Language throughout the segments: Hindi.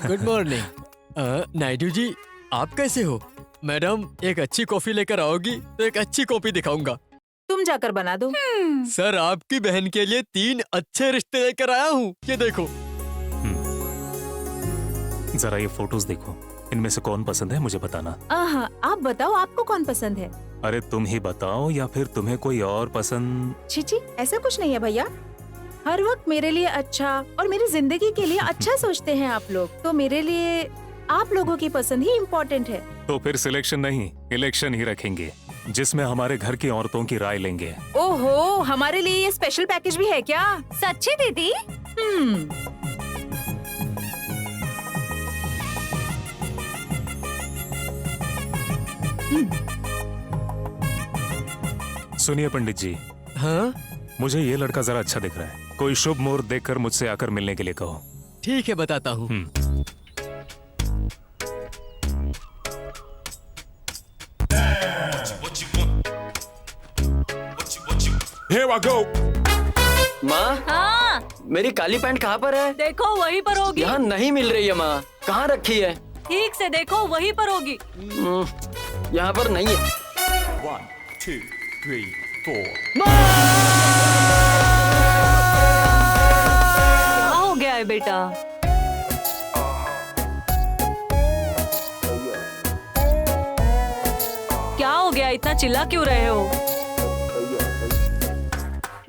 Good morning. नायडू जी, आप कैसे हो? मैडम, एक अच्छी कॉफी लेकर आओगी तो एक अच्छी कॉफी दिखाऊंगा। तुम जाकर बना दो। सर, आपकी बहन के लिए 3 अच्छे रिश्ते लेकर आया हूँ, ये देखो। जरा ये फोटोज देखो, इनमें से कौन पसंद है मुझे बताना। हाँ, आप बताओ आपको कौन पसंद है? अरे तुम ही बताओ या फिर तुम्हें कोई और पसंद? छी, ऐसा कुछ नहीं है भैया। हर वक्त मेरे लिए अच्छा और मेरी जिंदगी के लिए अच्छा सोचते हैं आप लोग, तो मेरे लिए आप लोगों की पसंद ही इम्पोर्टेंट है। तो फिर सिलेक्शन नहीं, इलेक्शन ही रखेंगे, जिसमें हमारे घर की औरतों की राय लेंगे। ओहो, हमारे लिए ये स्पेशल पैकेज भी है क्या? सच्ची दीदी? सुनिए पंडित जी। हाँ, मुझे ये लड़का जरा अच्छा दिख रहा है, कोई शुभ मुहूर्त देखकर मुझसे आकर मिलने के लिए कहो। ठीक है, बताता हूँ। Here I go. माँ, हाँ, मेरी काली पैंट कहाँ पर है? देखो वहीं पर होगी। यहाँ नहीं मिल रही है माँ, कहाँ रखी है? ठीक से देखो, वहीं पर होगी। यहाँ पर नहीं है। 1, 2, 3, 4. क्या हो गया है बेटा? क्या हो गया, इतना चिल्ला क्यों रहे हो?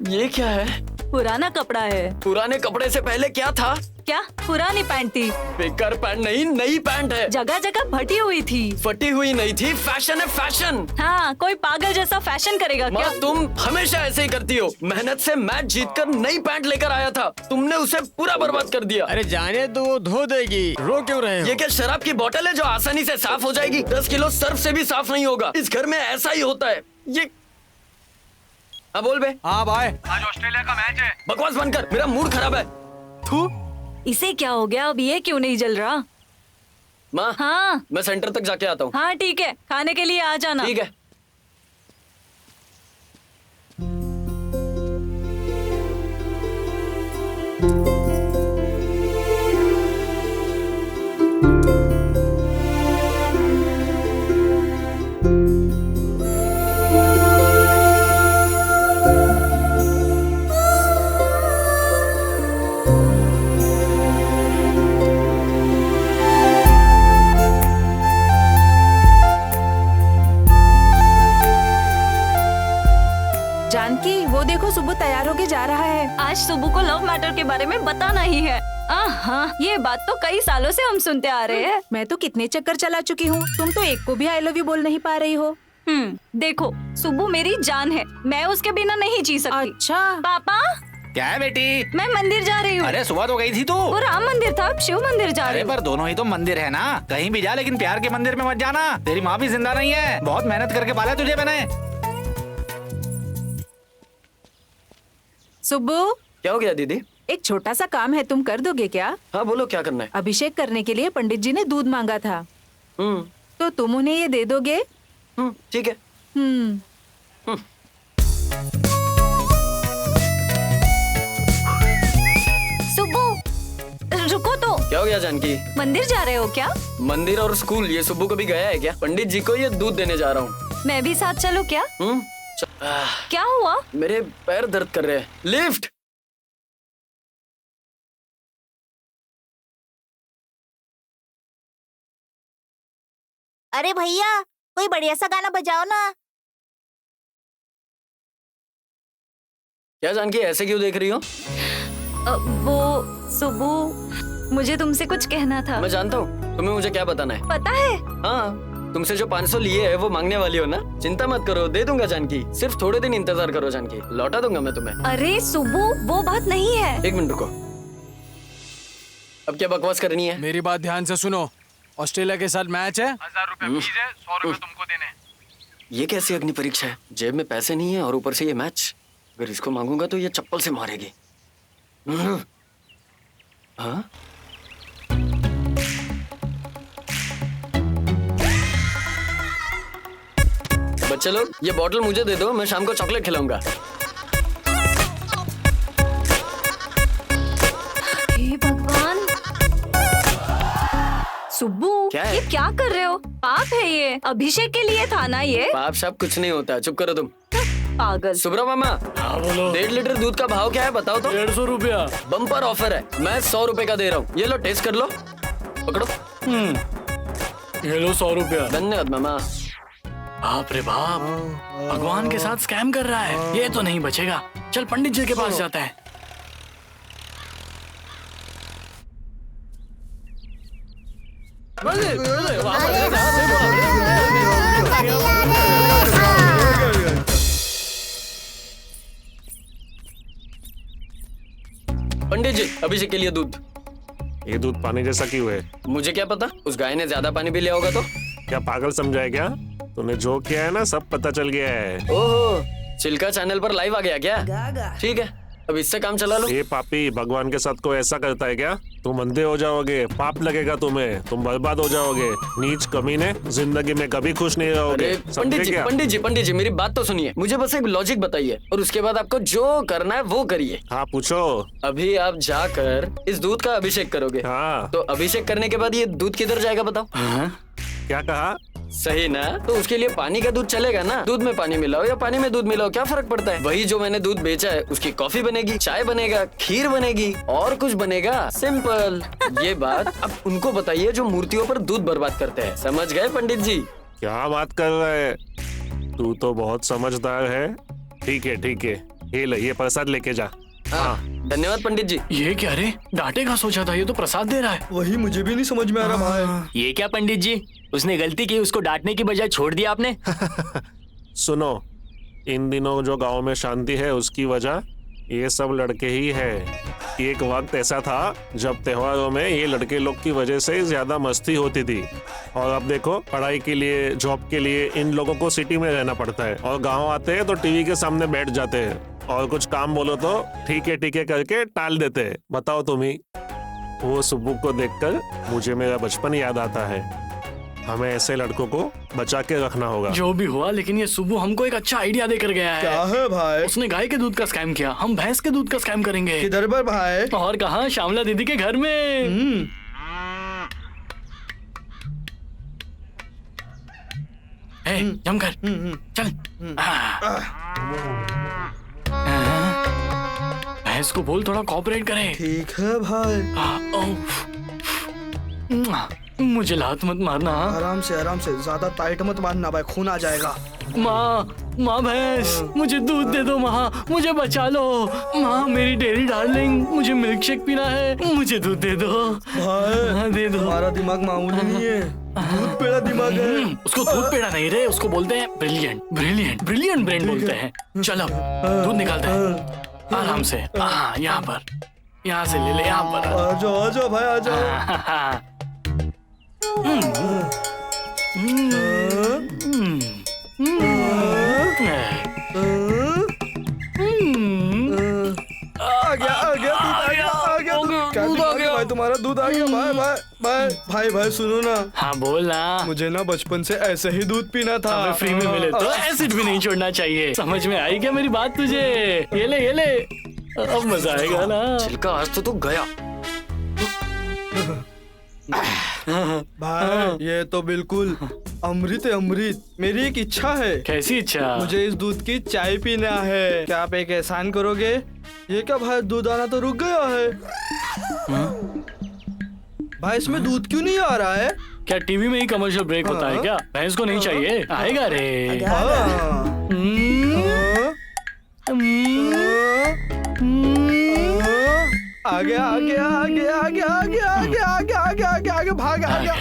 ये क्या है? पुराना कपड़ा है। पुराने कपड़े से पहले क्या था? क्या पुरानी पैंट थी? बेकार पैंट नहीं, नई पैंट है। जगह जगह फटी हुई थी। फटी हुई नहीं थी, फैशन है फैशन। हाँ, कोई पागल जैसा फैशन करेगा क्या? माँ, तुम हमेशा ऐसे ही करती हो। मेहनत से मैच जीतकर नई पैंट लेकर आया था, तुमने उसे पूरा बर्बाद कर दिया। अरे जाने दो, वो धो देगी, रो क्यों रहे हो? ये क्या शराब की बोतल है जो आसानी से साफ हो जाएगी? 10 किलो सर्फ से भी साफ नहीं होगा। इस घर में ऐसा ही होता है। ये हाँ बोल बे। हाँ भाई, आज ऑस्ट्रेलिया का मैच है। बकवास बंद कर, मेरा मूड खराब है। थू। इसे क्या हो गया? अब ये क्यों नहीं जल रहा? माँ, हाँ मैं सेंटर तक जाके आता हूँ। हाँ ठीक है, खाने के लिए आ जाना। ठीक है। जानकी, वो देखो सुबह तैयार होके जा रहा है। आज सुबह को लव मैटर के बारे में बताना ही है। हाँ, ये बात तो कई सालों से हम सुनते आ रहे हैं। मैं तो कितने चक्कर चला चुकी हूँ, तुम तो एक को भी आई लव यू बोल नहीं पा रही हो। देखो, सुबह मेरी जान है, मैं उसके बिना नहीं जी सकती। अच्छा पापा, क्या है बेटी? मैं मंदिर जा रही हूँ। अरे सुबह तो गई थी तू। वो राम मंदिर था, अब शिव मंदिर जा रही अरे हूँ। पर दोनों ही तो मंदिर है ना, कहीं भी जा लेकिन प्यार के मंदिर में मत जाना। तेरी माँ भी जिंदा नहीं है, बहुत मेहनत करके पाला तुझे मैंने। सुब्बू, क्या हो गया दीदी? एक छोटा सा काम है, तुम कर दोगे क्या? हाँ बोलो, क्या करना है? अभिषेक करने के लिए पंडित जी ने दूध मांगा था, तो तुम उन्हें ये दे दोगे? ठीक है। सुब्बू, रुको तो। क्या हो गया जानकी? मंदिर जा रहे हो क्या? मंदिर और स्कूल, ये सुब्बू कभी गया है क्या? पंडित जी को ये दूध देने जा रहा हूँ। मैं भी साथ चलूं क्या? क्या हुआ? मेरे पैर दर्द कर रहे हैं। लिफ्ट। अरे भैया, कोई बढ़िया सा गाना बजाओ ना। क्या जानकी, ऐसे क्यों देख रही हो? वो सुबह, मुझे तुमसे कुछ कहना था। मैं जानता हूँ तुम्हें मुझे क्या बताना है। पता है? हाँ, तुमसे जो 500 लिए है वो मांगने वाली हो ना? चिंता मत करो, दे दूंगा जानकी। सिर्फ थोड़े दिन इंतजार करो जानकी, लौटा दूंगा मैं तुम्हें। अरे सुबह, वो बात नहीं है। 1 मिनट रुको। अब क्या बकवास करनी है? मेरी बात ध्यान से सुनो। ऑस्ट्रेलिया के साथ मैच है। 1000 रुपए फीस है, 100 रुपए तुमको देने। ये कैसी अग्नि परीक्षा है? जेब में पैसे नहीं है और ऊपर से ये मैच। अगर इसको मांगूंगा तो ये चप्पल से मारेगी। हाँ? बच्चे लोग, ये बॉटल मुझे दे दो, मैं शाम को चॉकलेट खिलाऊंगा। हे भगवान। सुब्बू क्या है? ये क्या कर रहे हो? पाप है ये, अभिषेक के लिए था ना ये। पाप साहब कुछ नहीं होता, चुप करो तुम। पागल। सुब्रा मामा, हाँ बोलो। 1.5 लीटर दूध का भाव क्या है बताओ तो। 150 रुपया। बम्पर ऑफर है, मैं 100 रुपए का दे रहा हूँ। ये लो टेस्ट कर लो, पकड़ो। ये लो 100 रुपया। धन्यवाद मामा। बाप रे बाप, भगवान के साथ स्कैम कर रहा है, ये तो नहीं बचेगा। चल पंडित जी के पास जाता है। पंडित जी, अभिषेक के लिए दूध। ये दूध पानी जैसा क्यों है? मुझे क्या पता, उस गाय ने ज्यादा पानी पी लिया होगा तो। क्या पागल समझा है क्या? तूने जो किया है ना सब पता चल गया है। ओहो, चिल्का चैनल पर लाइव आ गया क्या? ठीक है, अब इससे काम चला लो। ये पापी भगवान के साथ कोई ऐसा करता है क्या? तुम अंधे हो जाओगे, पाप लगेगा तुम्हें, तुम बर्बाद हो जाओगे। नीच कमीने, जिंदगी में कभी खुश नहीं रहोगे। अरे पंडित जी मेरी बात तो सुनिए। मुझे बस एक लॉजिक बताइए और उसके बाद आपको जो करना है वो करिए। हाँ पूछो। अभी आप जाकर इस दूध का अभिषेक करोगे। हाँ। तो अभिषेक करने के बाद ये दूध किधर जाएगा बताओ? क्या कहा? सही ना? तो उसके लिए पानी का दूध चलेगा ना? दूध में पानी मिलाओ या पानी में दूध मिलाओ, क्या फर्क पड़ता है? वही जो मैंने दूध बेचा है उसकी कॉफी बनेगी, चाय बनेगा, खीर बनेगी और कुछ बनेगा। सिंपल। ये बात अब उनको बताइए जो मूर्तियों पर दूध बर्बाद करते हैं। समझ गए पंडित जी? क्या बात कर रहे है? तू तो बहुत समझदार है। ठीक है ये ले, ये प्रसाद लेके जा। हाँ, धन्यवाद पंडित जी। ये क्या रे, डांटेगा सोचा था, ये तो प्रसाद दे रहा है। वही मुझे भी नहीं समझ में आ रहा भाई। ये क्या पंडित जी, उसने गलती की, उसको डांटने की बजाय छोड़ दिया आपने। सुनो, इन दिनों जो गांव में शांति है उसकी वजह ये सब लड़के ही है। एक वक्त ऐसा था जब त्योहारों में ये लड़के लोग की वजह से ज्यादा मस्ती होती थी, और अब देखो पढ़ाई के लिए, जॉब के लिए इन लोगों को सिटी में रहना पड़ता है, और गांव आते हैं तो टीवी के सामने बैठ जाते हैं और कुछ काम बोलो तो ठीक है करके टाल देते हैं। बताओ तुम ही। वो सुब्बू को देखकर मुझे मेरा बचपन याद आता है। हमें ऐसे लड़कों को बचा के रखना होगा। जो भी हुआ, लेकिन ये सुब्बू हमको एक अच्छा आइडिया देकर गया है। क्या है भाई? उसने गाय के दूध का स्कैम किया, हम भैंस के दूध का स्कैम करेंगे। किधर पर भाई? और कहाँ, श्यामला दीदी के घर में। जमकर चल। भैंस को बोल थोड़ा कोऑपरेट करे। ठीक है भाई। मुझे लात मत मारना। आराम से ज्यादा टाइट मत मारना भाई, खून आ जाएगा। माँ भैंस, मुझे दूध दे दो माँ, मुझे बचा लो माँ, मेरी डेरी डार्लिंग, मुझे मिल्क शेक पीना है, मुझे दूध दे दो भाई। दे दो। हमारा दिमाग मामूली नहीं है, दूध पेड़ा दिमाग है। उसको दूध पेड़ा नहीं रे, उसको बोलते हैं ब्रिलियंट ब्रेन बोलते हैं। चल अब दूध निकालते हैं आराम से। यहाँ पर, यहाँ से ले ले, यहाँ पर आ जाओ भाई, आ जाओ। आ गया भाई, तुम्हारा दूध आ गया। भाई सुनो ना। हाँ बोल ना। मुझे ना बचपन से ऐसे ही दूध पीना था। हमें फ्री में मिले तो एसिड भी नहीं छोड़ना चाहिए। समझ में आई क्या मेरी बात तुझे? ये ले, अब मजा आएगा ना। छिलका आज तो तू गया। भाई ये तो बिल्कुल अमृत है, अमृत। मेरी एक इच्छा है। कैसी इच्छा? मुझे इस दूध की चाय पीना है। क्या आप एक एहसान करोगे? ये क्या भाई, दूध आना तो रुक गया है। भाई इसमें दूध क्यों नहीं आ रहा है? क्या टीवी में ही कमर्शियल ब्रेक होता है क्या? भैंस को नहीं चाहिए? आएगा रे। आगे भाग आ गया।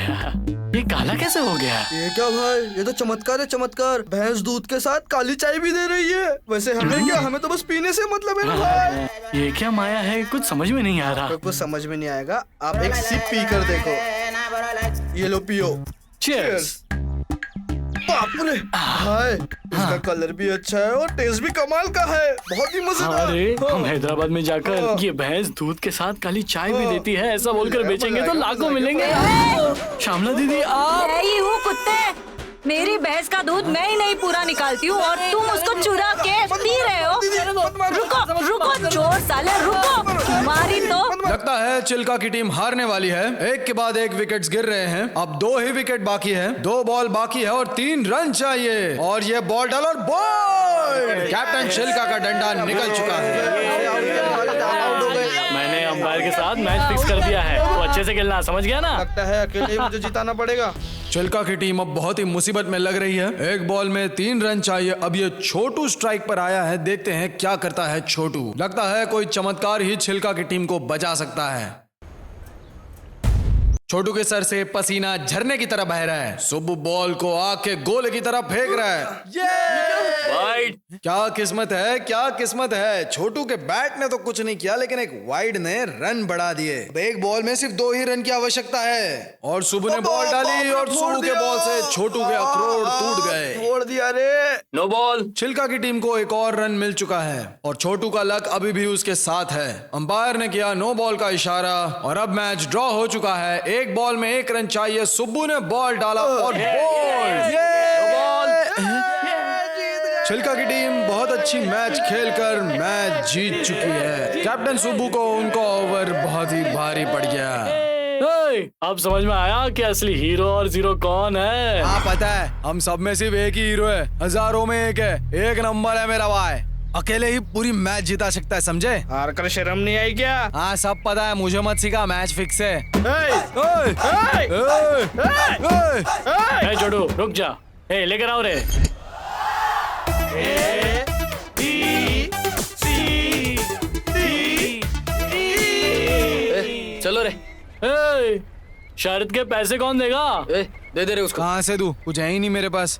ये काला कैसे हो गया? ये क्या भाई, ये तो चमत्कार है, चमत्कार। भैंस दूध के साथ काली चाय भी दे रही है। वैसे हमें क्या, हमें तो बस पीने से मतलब है ना भाई। ये क्या माया है, कुछ समझ में नहीं आ रहा। तो कुछ समझ में नहीं आएगा, आप एक सिप पी कर देखो। ये लो पियो। चीयर्स। बाप रे भाई, इसका कलर भी अच्छा है और टेस्ट भी कमाल का है, बहुत ही मजेदार। अरे हम हैदराबाद में जाकर ये भैंस दूध के साथ काली चाय भी देती है ऐसा बोलकर बेचेंगे तो लाखों मिलेंगे। श्यामला दीदी आप। मैं ही हूँ कुत्ते, मेरी भैंस का दूध मैं ही नहीं पूरा निकालती हूँ और तुम उसको चुरा के पी रहे हो। रुको रुको चोर साले रुको, मारी तो। लगता है चिल्का की टीम हारने वाली है। एक के बाद एक विकेट्स गिर रहे हैं। अब 2 ही विकेट बाकी है, 2 बॉल बाकी है और 3 रन चाहिए। और ये बॉल डाल और बॉल, कैप्टन चिल्का का डंडा निकल चुका है। मैंने अंपायर के साथ मैच फिक्स कर दिया है, तो अच्छे से खेलना, समझ गया ना? लगता है अकेले ही मुझे जिताना पड़ेगा। चिल्का की टीम अब बहुत ही मुसीबत में लग रही है। एक बॉल में 3 रन चाहिए। अब ये छोटू स्ट्राइक पर आया है, देखते हैं क्या करता है छोटू। लगता है कोई चमत्कार ही चिल्का की टीम को बचा सकता है। छोटू के सर से पसीना झरने की तरह बह रहा है। सुब्बू बॉल को आके गोले की तरफ फेंक रहा है। वाइड। क्या किस्मत है, क्या किस्मत है। छोटू के बैट ने तो कुछ नहीं किया, लेकिन एक वाइड ने रन बढ़ा दिए। एक बॉल में सिर्फ 2 ही रन की आवश्यकता है और सुब्बू ने बॉल डाली और सुब्बू के बॉल से छोटू के अखरोट टूट गए। छोड़ दिया रे। No ball. चिल्का की टीम को एक और रन मिल चुका है और छोटू का लक अभी भी उसके साथ है। अंपायर ने किया नो बॉल का इशारा और अब मैच ड्रॉ हो चुका है। एक बॉल में 1 रन चाहिए। सुब्बू ने बॉल डाला और बॉल। चिल्का की टीम बहुत अच्छी मैच खेलकर मैच जीत चुकी है। कैप्टन सुब्बू को उनका ओवर बहुत ही भारी पड़ गया। अब समझ में आया कि असली हीरो और जीरो कौन है? हाँ पता है, हम सब में सिर्फ एक ही हीरो है, हजारों में एक है। 1 नंबर है मेरा भाई, अकेले ही पूरी मैच जिता सकता है, समझे? हार कर शर्म नहीं आई क्या? हाँ सब पता है, मुझे मत सिखा, मैच फिक्स है। छोटू रुक जा, लेकर आओ रे। चलो रे। शरत के पैसे कौन देगा? दे दे रे उसको। कहाँ से दूं? कुछ है ही नहीं मेरे पास।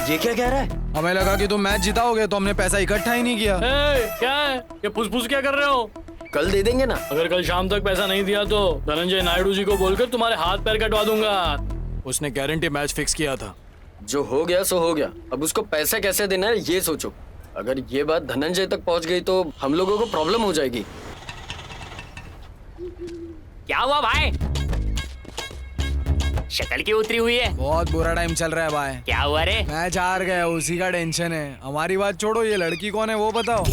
ये क्या कह रहा है? हमें लगा कि तुम मैच जिताओगे तो हमने पैसा इकट्ठा ही नहीं किया। क्या है ये फुसफुस क्या कर रहे हो? कल दे देंगे ना। अगर कल शाम तक पैसा नहीं दिया तो धनंजय नायडू जी को बोलकर तुम्हारे हाथ पैर कटवा दूंगा। उसने गारंटी मैच फिक्स किया था। जो हो गया सो हो गया, अब उसको पैसे कैसे देना है ये सोचो। अगर ये बात धनंजय तक पहुंच गई तो हम लोगों को प्रॉब्लम हो जाएगी। क्या हुआ भाई? शक्ल क्यों उतरी हुई है? बहुत बुरा टाइम चल रहा है भाई। क्या हुआ रे? मैच हार गया, उसी का टेंशन है। हमारी बात छोड़ो, ये लड़की कौन है वो बताओ।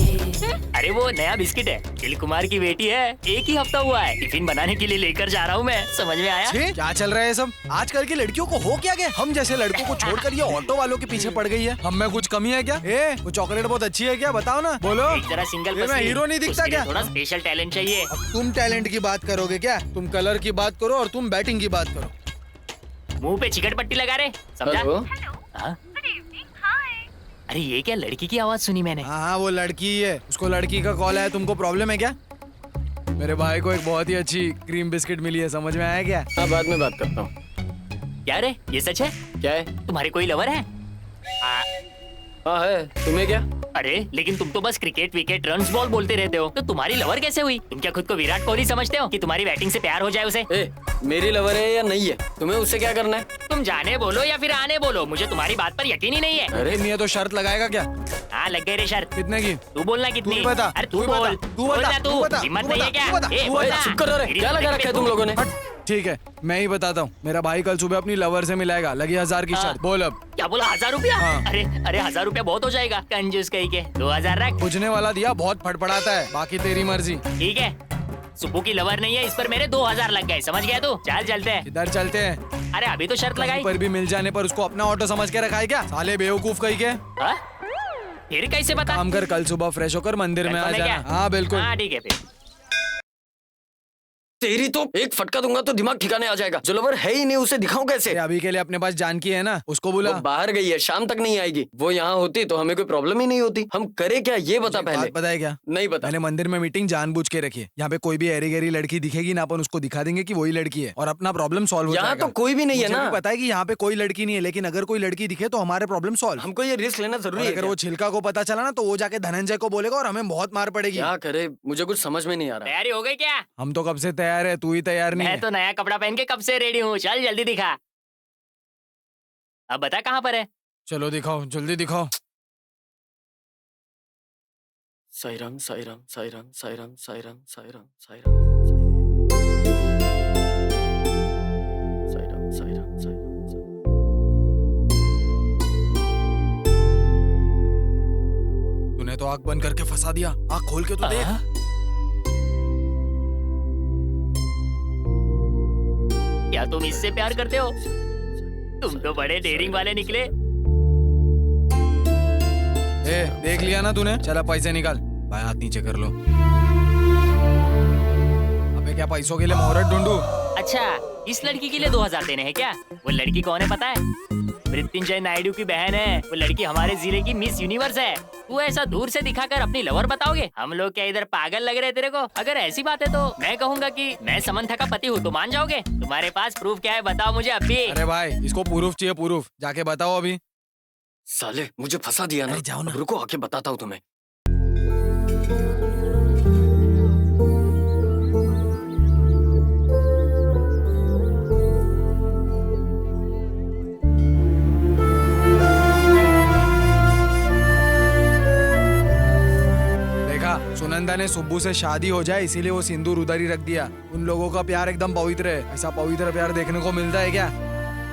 अरे वो नया बिस्किट है, दिल कुमार की बेटी है। 1 ही हफ्ता हुआ है, टिफिन बनाने के लिए लेकर जा रहा हूँ मैं। समझ में आया? क्या चल रहा है सब? आजकल की लड़कियों को हो क्या गया? हम जैसे लड़कों को छोड़कर ये ऑटो वालों के पीछे पड़ गई है। हम में कुछ कमी है क्या? वो चॉकलेट बहुत अच्छी है क्या? बताओ ना, बोलो। जरा सिंगल मैं हीरो नहीं दिखता क्या? थोड़ा स्पेशल टैलेंट चाहिए। तुम टैलेंट की बात करोगे क्या? तुम कलर की बात करो और तुम बैटिंग की बात करो। मुंह पे चिकट पट्टी लगा रहे, समझा? हाँ? अरे ये क्या, लड़की की आवाज सुनी मैंने? हाँ वो लड़की ही है, उसको लड़की का कॉल है। तुमको प्रॉब्लम है क्या? मेरे भाई को एक बहुत ही अच्छी क्रीम बिस्किट मिली है, समझ में आया क्या? हाँ बाद में बात करता हूँ। क्या रे, ये सच है? क्या है? तुम्हारे कोई लवर है? हाँ है, तुम्हें क्या? अरे लेकिन तुम तो बस क्रिकेट विकेट रन्स बॉल बोलते रहते हो, तो तुम्हारी लवर कैसे हुई? तुम क्या खुद को विराट कोहली समझते हो कि तुम्हारी बैटिंग से प्यार हो जाए उसे? मेरी लवर है या नहीं है, तुम्हें उससे क्या करना है? तुम जाने बोलो या फिर आने बोलो, मुझे तुम्हारी बात पर यकीन ही नहीं है। अरे नहीं है तो शर्त लगाएगा क्या? हाँ लग गई रे शर्त। कितने की? तू बोलना कितनी? तू बता। अरे तू बोल, तू हिम्मत नहीं है क्या? चुप करो रे, क्या लगा रखा है तुम लोगों ने? ठीक है मैं ही बताता हूँ। मेरा भाई कल सुबह अपनी लवर से मिलाएगा, लगी 1000 की शर्त। बोल अब। क्या बोला, 1000 रुपया? अरे अरे 1000 रुपया बहुत हो जाएगा, कंजूस कहीं के। 2000 रख। पूछने वाला दिया, बहुत फटफड़ाता है, बाकी तेरी मर्जी। ठीक है, सुब्बू की लवर नहीं है, इस पर मेरे 2000 लग गए, समझ गया तू? चल चलते हैं। इधर चलते हैं। अरे अभी तो शर्त लगाई। पर भी मिल जाने पर उसको अपना ऑटो समझ के रखा है क्या? साले बेवकूफ कहीं के। फिर कैसे पता? काम कर, कल सुबह फ्रेश होकर मंदिर में आ जाना। हाँ बिल्कुल। हाँ ठीक है फिर। तेरी तो एक फटका दूंगा तो दिमाग ठिकाने आ जाएगा। जो लवर है ही नहीं उसे दिखाऊं कैसे? अभी के लिए अपने पास जानकी है ना, उसको बुला। वो बाहर गई है, शाम तक नहीं आएगी। वो यहाँ होती तो हमें कोई प्रॉब्लम ही नहीं होती। हम करे क्या ये बता पहले। पता है क्या? नहीं पता। मैंने मंदिर में मीटिंग जानबूझ के रखी है। यहाँ पे कोई भी एरी गहरी लड़की दिखेगी ना, अपन उसको दिखा देंगे कि वही लड़की है और अपना प्रॉब्लम सॉल्व हो जाएगा। यहाँ तो कोई भी नहीं है ना। पता है कि यहाँ पे कोई लड़की नहीं है, लेकिन अगर कोई लड़की दिखे तो हमारे प्रॉब्लम सॉल्व। हमको ये रिस्क लेना जरूरी है। अगर वो छिलका को पता चला ना तो वो जाके धनंजय को बोलेगा और हमें बहुत मार पड़ेगी। क्या करे, मुझे कुछ समझ में नहीं आ रहा। तैयारी हो गई क्या? हम तो कब से तैयार है, तू ही तैयार नहीं मैं है। तो नया कपड़ा पहन के कब से रेडी हूँ। चल जल्दी दिखा। अब बता कहाँ पर है? चलो दिखाओ, जल्दी दिखाओ। साई राम साई राम साई राम साई राम साई राम साई राम साई राम साई राम साई राम साई राम। तूने तो आंख बंद करके फंसा दिया। आंख खोल के तो देख। क्या तुम इससे प्यार करते हो? तुम तो बड़े डेयरिंग वाले निकले। ए, देख लिया ना तूने? चला पैसे निकाल। भाई हाथ नीचे कर लो। अबे क्या पैसों के लिए मोहरत ढूंढूं? अच्छा, इस लड़की के लिए 2000 देने हैं क्या? वो लड़की कौन है पता है? मृत्युंजय नायडू की बहन है। वो लड़की हमारे जिले की मिस यूनिवर्स है। तू ऐसा दूर से दिखाकर अपनी लवर बताओगे? हम लोग क्या इधर पागल लग रहे तेरे को? अगर ऐसी बात है तो मैं कहूँगा कि मैं समंथा का पति हूँ, तो मान जाओगे? तुम्हारे पास प्रूफ क्या है बताओ मुझे अभी। अरे भाई इसको प्रूफ चाहिए, प्रूफ। जाके बताओ अभी। साले मुझे फंसा दिया ना। जाओ ना। रुको आके बताता हूँ तुम्हें। सुनंदा ने सुब्बू से शादी हो जाए इसीलिए वो सिंदूर उधर ही रख दिया। उन लोगों का प्यार एकदम पवित्र है। ऐसा पवित्र प्यार देखने को मिलता है क्या?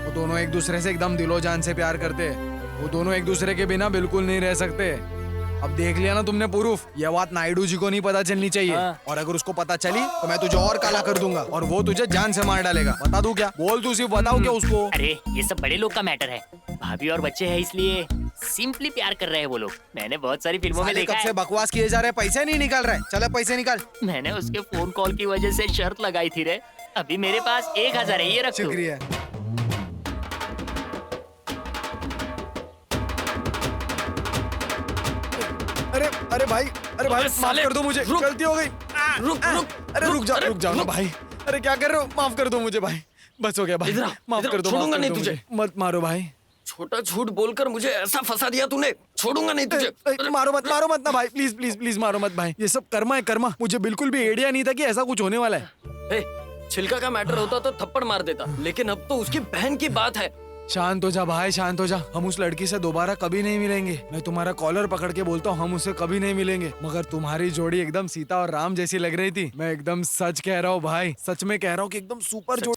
वो दोनों एक दूसरे से एकदम दिलो जान से प्यार करते हैं। वो दोनों एक दूसरे के बिना बिल्कुल नहीं रह सकते। अब देख लिया ना तुमने प्रूफ। ये बात नायडू जी को नहीं पता चलनी चाहिए। और अगर उसको पता चली तो मैं तुझे और काला कर दूंगा और वो तुझे जान से मार डालेगा। बता दूं क्या? बोल तू, सिर्फ बताओ क्या उसको। अरे ये सब बड़े लोग का मैटर है। भाभी और बच्चे हैं इसलिए सिंपली प्यार कर रहे हैं वो लोग। मैंने बहुत सारी फिल्मों में देखा है। कब से बकवास किए जा रहे हैं, पैसे नहीं निकाल रहे। चले पैसे निकाल। मैंने उसके फोन कॉल की वजह से शर्त लगाई थी रे। अभी मेरे पास 1000 है, ये रख। शुक्रिया। अरे भाई माफ कर दो मुझे, गलती हो गई। अरे रुक जाओ ना भाई। अरे क्या कर रहे हो? माफ कर दो मुझे भाई, बस हो गया भाई। माफ कर दो, छोड़ूंगा नहीं तुझे। मत मारो भाई। छोटा झूठ बोलकर मुझे ऐसा फंसा दिया तूने, छोड़ूंगा नहीं तुझे। मारो मत ना भाई, प्लीज प्लीज प्लीज मारो मत भाई। ये सब कर्मा है, कर्मा। मुझे बिल्कुल भी आइडिया नहीं था कि ऐसा कुछ होने वाला है। छिलका का मैटर होता तो थप्पड़ मार देता, लेकिन अब तो उसकी बहन की बात है। शांत हो जा भाई, शांत हो जा। हम उस लड़की से दोबारा कभी नहीं मिलेंगे। मैं तुम्हारा कॉलर पकड़ के बोलता हूँ, हम उसे कभी नहीं मिलेंगे। मगर तुम्हारी जोड़ी एकदम सीता और राम जैसी लग रही थी। मैं एकदम सच कह रहा हूँ भाई, सच में कह रहा हूँ कि एकदम सुपर जोड़ी।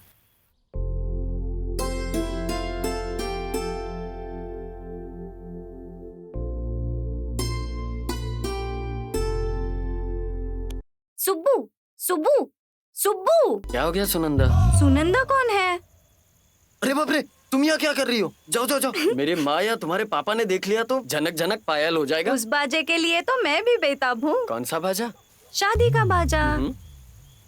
सुब्बू सुब्बू सुब्बू। क्या हो गया सुनंदा? सुनंदा कौन है? अरे बाप रे, तुम यहाँ क्या कर रही हो? जाओ जाओ जाओ। मेरे माँ या तुम्हारे पापा ने देख लिया तो झनक झनक पायल हो जाएगा। उस बाजे के लिए तो मैं भी बेताब हूँ। कौन सा बाजा? शादी का बाजा।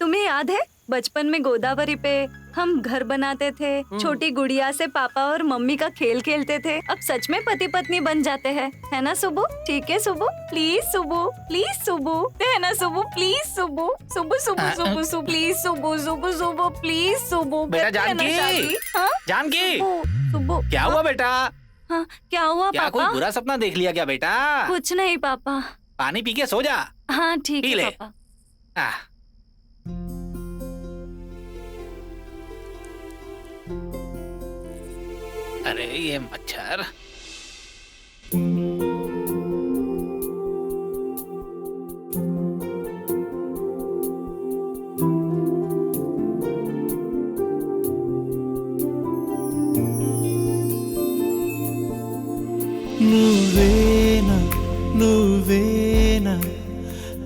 तुम्हें याद है बचपन में गोदावरी पे हम घर बनाते थे, छोटी गुड़िया से पापा और मम्मी का खेल खेलते थे। अब सच में पति पत्नी बन जाते हैं, है ना सुबू? ठीक है सुबू, प्लीज सुबू, प्लीज सुबू, है ना Subbu? Please Subbu, Subbu Subbu Subbu Subbu, please Subbu, Subbu Subbu, please Subbu. बेटा जानकी, जानकी, सुबू क्या हुआ बेटा? हाँ क्या हुआ क्या पापा? कोई बुरा सपना देख लिया क्या बेटा? कुछ नहीं पापा। पानी पी के सो जा। हाँ ठीक पी है ले। पापा। अरे ये मच्छर। నువ్వేనా నువ్వేనా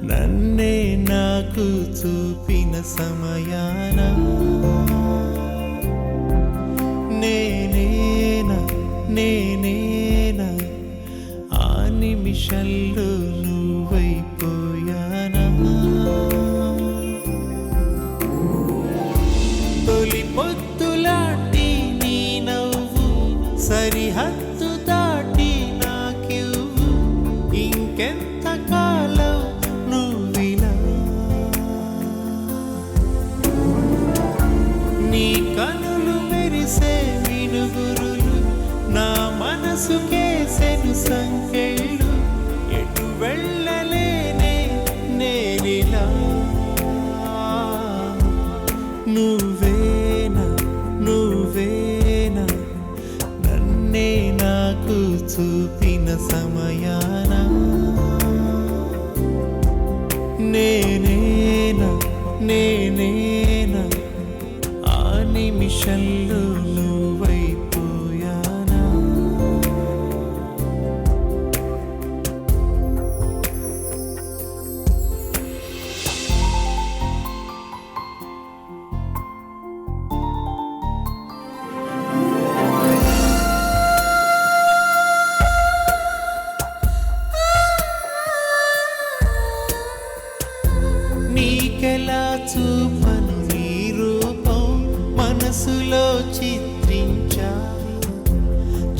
నన్నే నాకు చూపిన సమయాన నేనేనా నేనేనా ఆ నిమిషంలో నువ్వైపోయానా తొలి పొద్దులాంటి నీ నవ్వు సరిహద్దు దాటి నాకివ్వు ఇంకెంత కాలం నువ్విలా నీ కనులు మెరిసే మినుగురులు నా మనసుకేసెను సంకెళ్ళు ఎటు వెళ్ళలేనే నేనిలా నువ్వేనా నువ్వేనా నన్నే నాకు చూపిన సమయాన నేనేనా నేనేనా ఆ నిమిషంలో నువ్వైపోయానా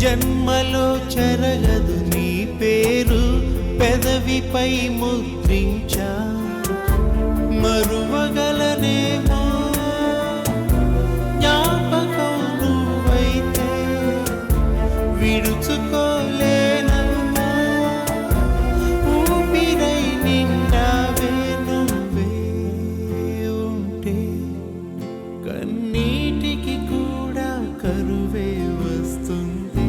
జన్మలో చెరగదు నీ పేరు పెదవిపై ముద్రించా మరువగలనేమో జ్ఞాపకం నువ్వైతే విడుచుకోలేనమ్మా ఊపిరై నిండావే నువ్వే ఉంటే కన్నీటికి కూడా కరువే వస్తుంది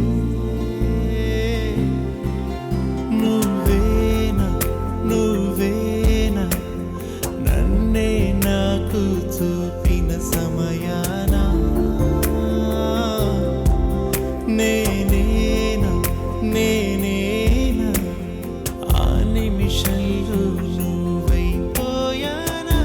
నువ్వేనా నువ్వేనా నన్నే నాకు చూపిన సమయాన నేనేనా నేనేనా ఆ నిమిషంలో నువ్వైపోయానా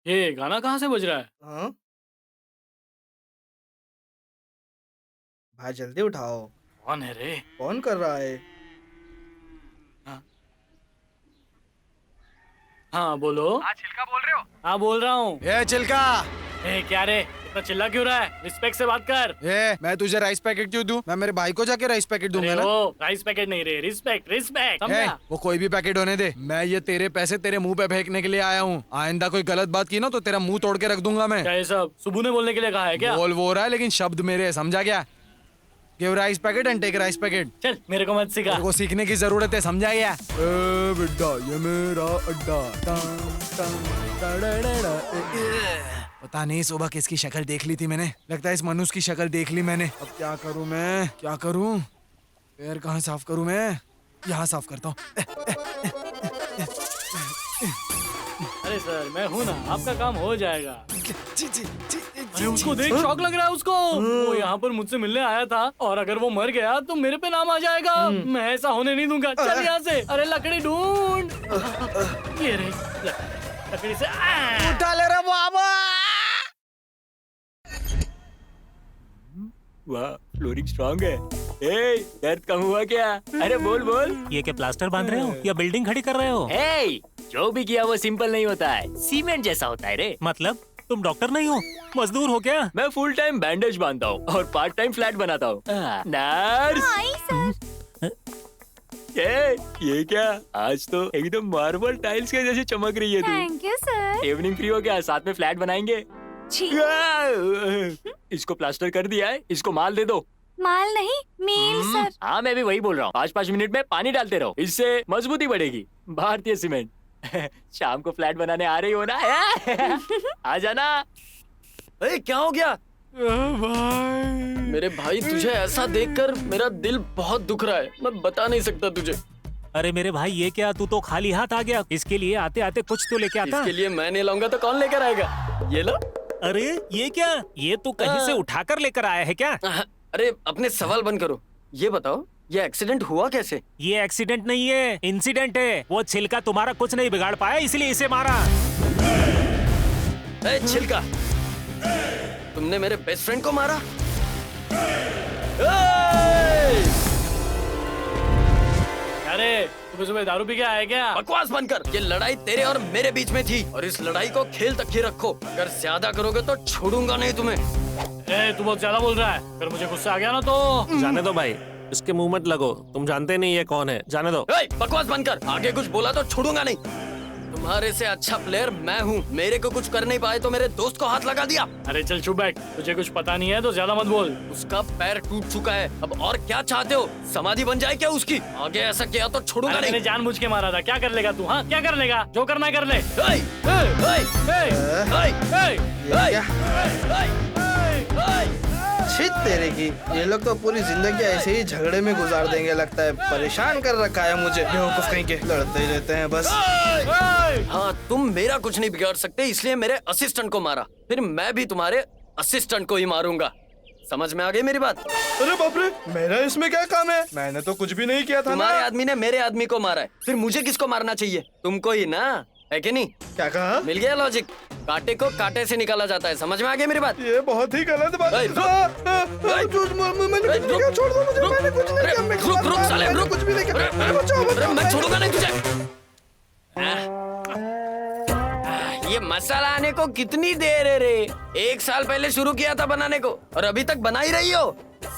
ये गाना कहाँ से बज रहा है? हाँ भाई जल्दी उठाओ। कौन है रे? कौन कर रहा है? हाँ बोलो। हाँ छिलका बोल रहे हो? हाँ बोल रहा हूँ। ये चिल्का ए क्या रे इतना चिल्ला क्यों रहा है? रिस्पेक्ट से बात कर। ये मैं तुझे राइस पैकेट क्यों दूं? मैं मेरे भाई को जाके राइस पैकेट दूंगा अरे ना। वो राइस पैकेट नहीं रे रिस्पेक्ट रिस्पेक्ट ए, समझा? वो कोई भी पैकेट होने दे। मैं ये तेरे पैसे तेरे मुंह पे फेंकने के लिए आया हूँ। आइंदा कोई गलत बात की ना तो तेरा मुंह तोड़ के रख दूंगा मैं। क्या ये सब सुबह ने बोलने के लिए कहा है क्या? बोल वो रहा है लेकिन शब्द मेरे है, समझा क्या? Give rice packet and take rice packet. चल मेरे को मत सिखा। तेरे को सीखने की जरूरत है, समझा क्या? ए बिड्डा ये मेरा अड्डा। पता नहीं सुबह किसकी शक्ल देख ली थी मैंने। लगता है इस मनुष्य की शक्ल देख ली मैंने। अब क्या करूं मैं? क्या करूं? पैर कहाँ साफ करूं मैं? यहाँ साफ करता हूँ। अरे सर मैं हूँ ना आपका काम हो जाएगा। अरे उसको देख शौक लग रहा है उसको। वो यहाँ पर मुझसे मिलने आया था और अगर वो मर गया तो मेरे पे नाम आ जाएगा। मैं ऐसा होने नहीं दूंगा। चल यहाँ से। अरे लकड़ी ढूंढ। ये रे लकड़ी से उठा ले रे बाबा। वाह फ्लोरिंग स्ट्रांग है। ए दर्द कम हुआ क्या? अरे बोल बोल। ये क्या प्लास्टर बांध रहे हो या बिल्डिंग खड़ी कर रहे हो? ए जो भी किया वो सिंपल नहीं होता है, सीमेंट जैसा होता है रे। मतलब तुम डॉक्टर नहीं हो, मजदूर हो क्या? मैं फुल टाइम बैंडेज बांधता हूँ और पार्ट टाइम फ्लैट बनाता हूँ। नर्स ये क्या? आज तो एकदम मार्बल टाइल्स के जैसे चमक रही है तू। Thank you sir. Evening free हो क्या? साथ में फ्लैट बनाएंगे। इसको प्लास्टर कर दिया है, इसको माल दे दो। माल नहीं मील सर। हाँ मैं भी वही बोल रहा हूँ। 5-5 मिनट में पानी डालते रहो, इससे मजबूती बढ़ेगी। भारतीय सीमेंट। शाम को फ्लैट बनाने आ रही हो ना? आ जाना। क्या हो गया? भाई मेरे भाई तुझे ऐसा देखकर मेरा दिल बहुत दुख रहा है। मैं बता नहीं सकता तुझे। अरे मेरे भाई ये क्या, तू तो खाली हाथ आ गया। इसके लिए आते आते कुछ तो लेके आता। इसके लिए मैं नहीं लाऊंगा तो कौन लेकर आएगा? ये लो। अरे ये क्या? ये तू कहीं से उठाकर लेकर आया है क्या? अरे अपने सवाल बंद करो। ये बताओ ये एक्सीडेंट हुआ कैसे? ये एक्सीडेंट नहीं है, इंसिडेंट है। वो छिलका तुम्हारा कुछ नहीं बिगाड़ पाया इसलिए इसे मारा। ए छिलका, तुमने मेरे बेस्ट फ्रेंड को मारा? अरे सुबह सुबह दारू पी के आया क्या? बकवास बंद कर। ये लड़ाई तेरे और मेरे बीच में थी और इस लड़ाई को खेल तक ही रखो। अगर ज्यादा करोगे तो छोड़ूंगा नहीं तुम्हें। ए तू बहुत ज्यादा बोल रहा है। अगर मुझे गुस्सा आ गया ना तो जाने दो भाई, इसके मुंह मत लगो। तुम जानते नहीं ये कौन है, जाने दो। बकवास बंद कर। आगे कुछ बोला तो छोड़ूंगा नहीं। तुम्हारे से अच्छा प्लेयर मैं हूँ। मेरे को कुछ कर नहीं पाए तो मेरे दोस्त को हाथ लगा दिया। अरे चल चुप बैठ। तुझे कुछ पता नहीं है तो ज्यादा मत बोल। उसका पैर टूट चुका है। अब और क्या चाहते हो? समाधि बन जाए क्या उसकी? आगे ऐसा किया तो छोड़ूंगा नहीं। मैंने जानबूझ के मारा था। क्या कर लेगा तू? हाँ क्या कर लेगा? जो करना है कर ले। छित तेरे की। ये लोग तो पूरी जिंदगी ऐसे ही झगड़े में गुजार देंगे लगता है। परेशान कर रखा है मुझे। बेवकूफ कहीं के लड़ते ही रहते हैं बस। हाँ तुम मेरा कुछ नहीं बिगाड़ सकते इसलिए मेरे असिस्टेंट को मारा। फिर मैं भी तुम्हारे असिस्टेंट को ही मारूंगा। समझ में आ गई मेरी बात? अरे बाप रे, मेरा इसमें क्या काम है? मैंने तो कुछ भी नहीं किया था। तुम्हारे आदमी ने मेरे आदमी को मारा है, फिर मुझे किसको मारना चाहिए? तुमको ही ना, है कि नहीं? क्या कहा? मिल गया लॉजिक। कांटे को कांटे से निकाला जाता है। समझ में आ गई मेरी बात? ये बहुत ही गलत बात है। छोड़ दो मुझे, मैंने कुछ नहीं किया। रुक साले रुक। कुछ भी नहीं किया। मैं छोड़ूंगा नहीं तुझे। मसाला आने को कितनी देर है रे? 1 साल पहले शुरू किया था बनाने को और अभी तक बना ही रही हो।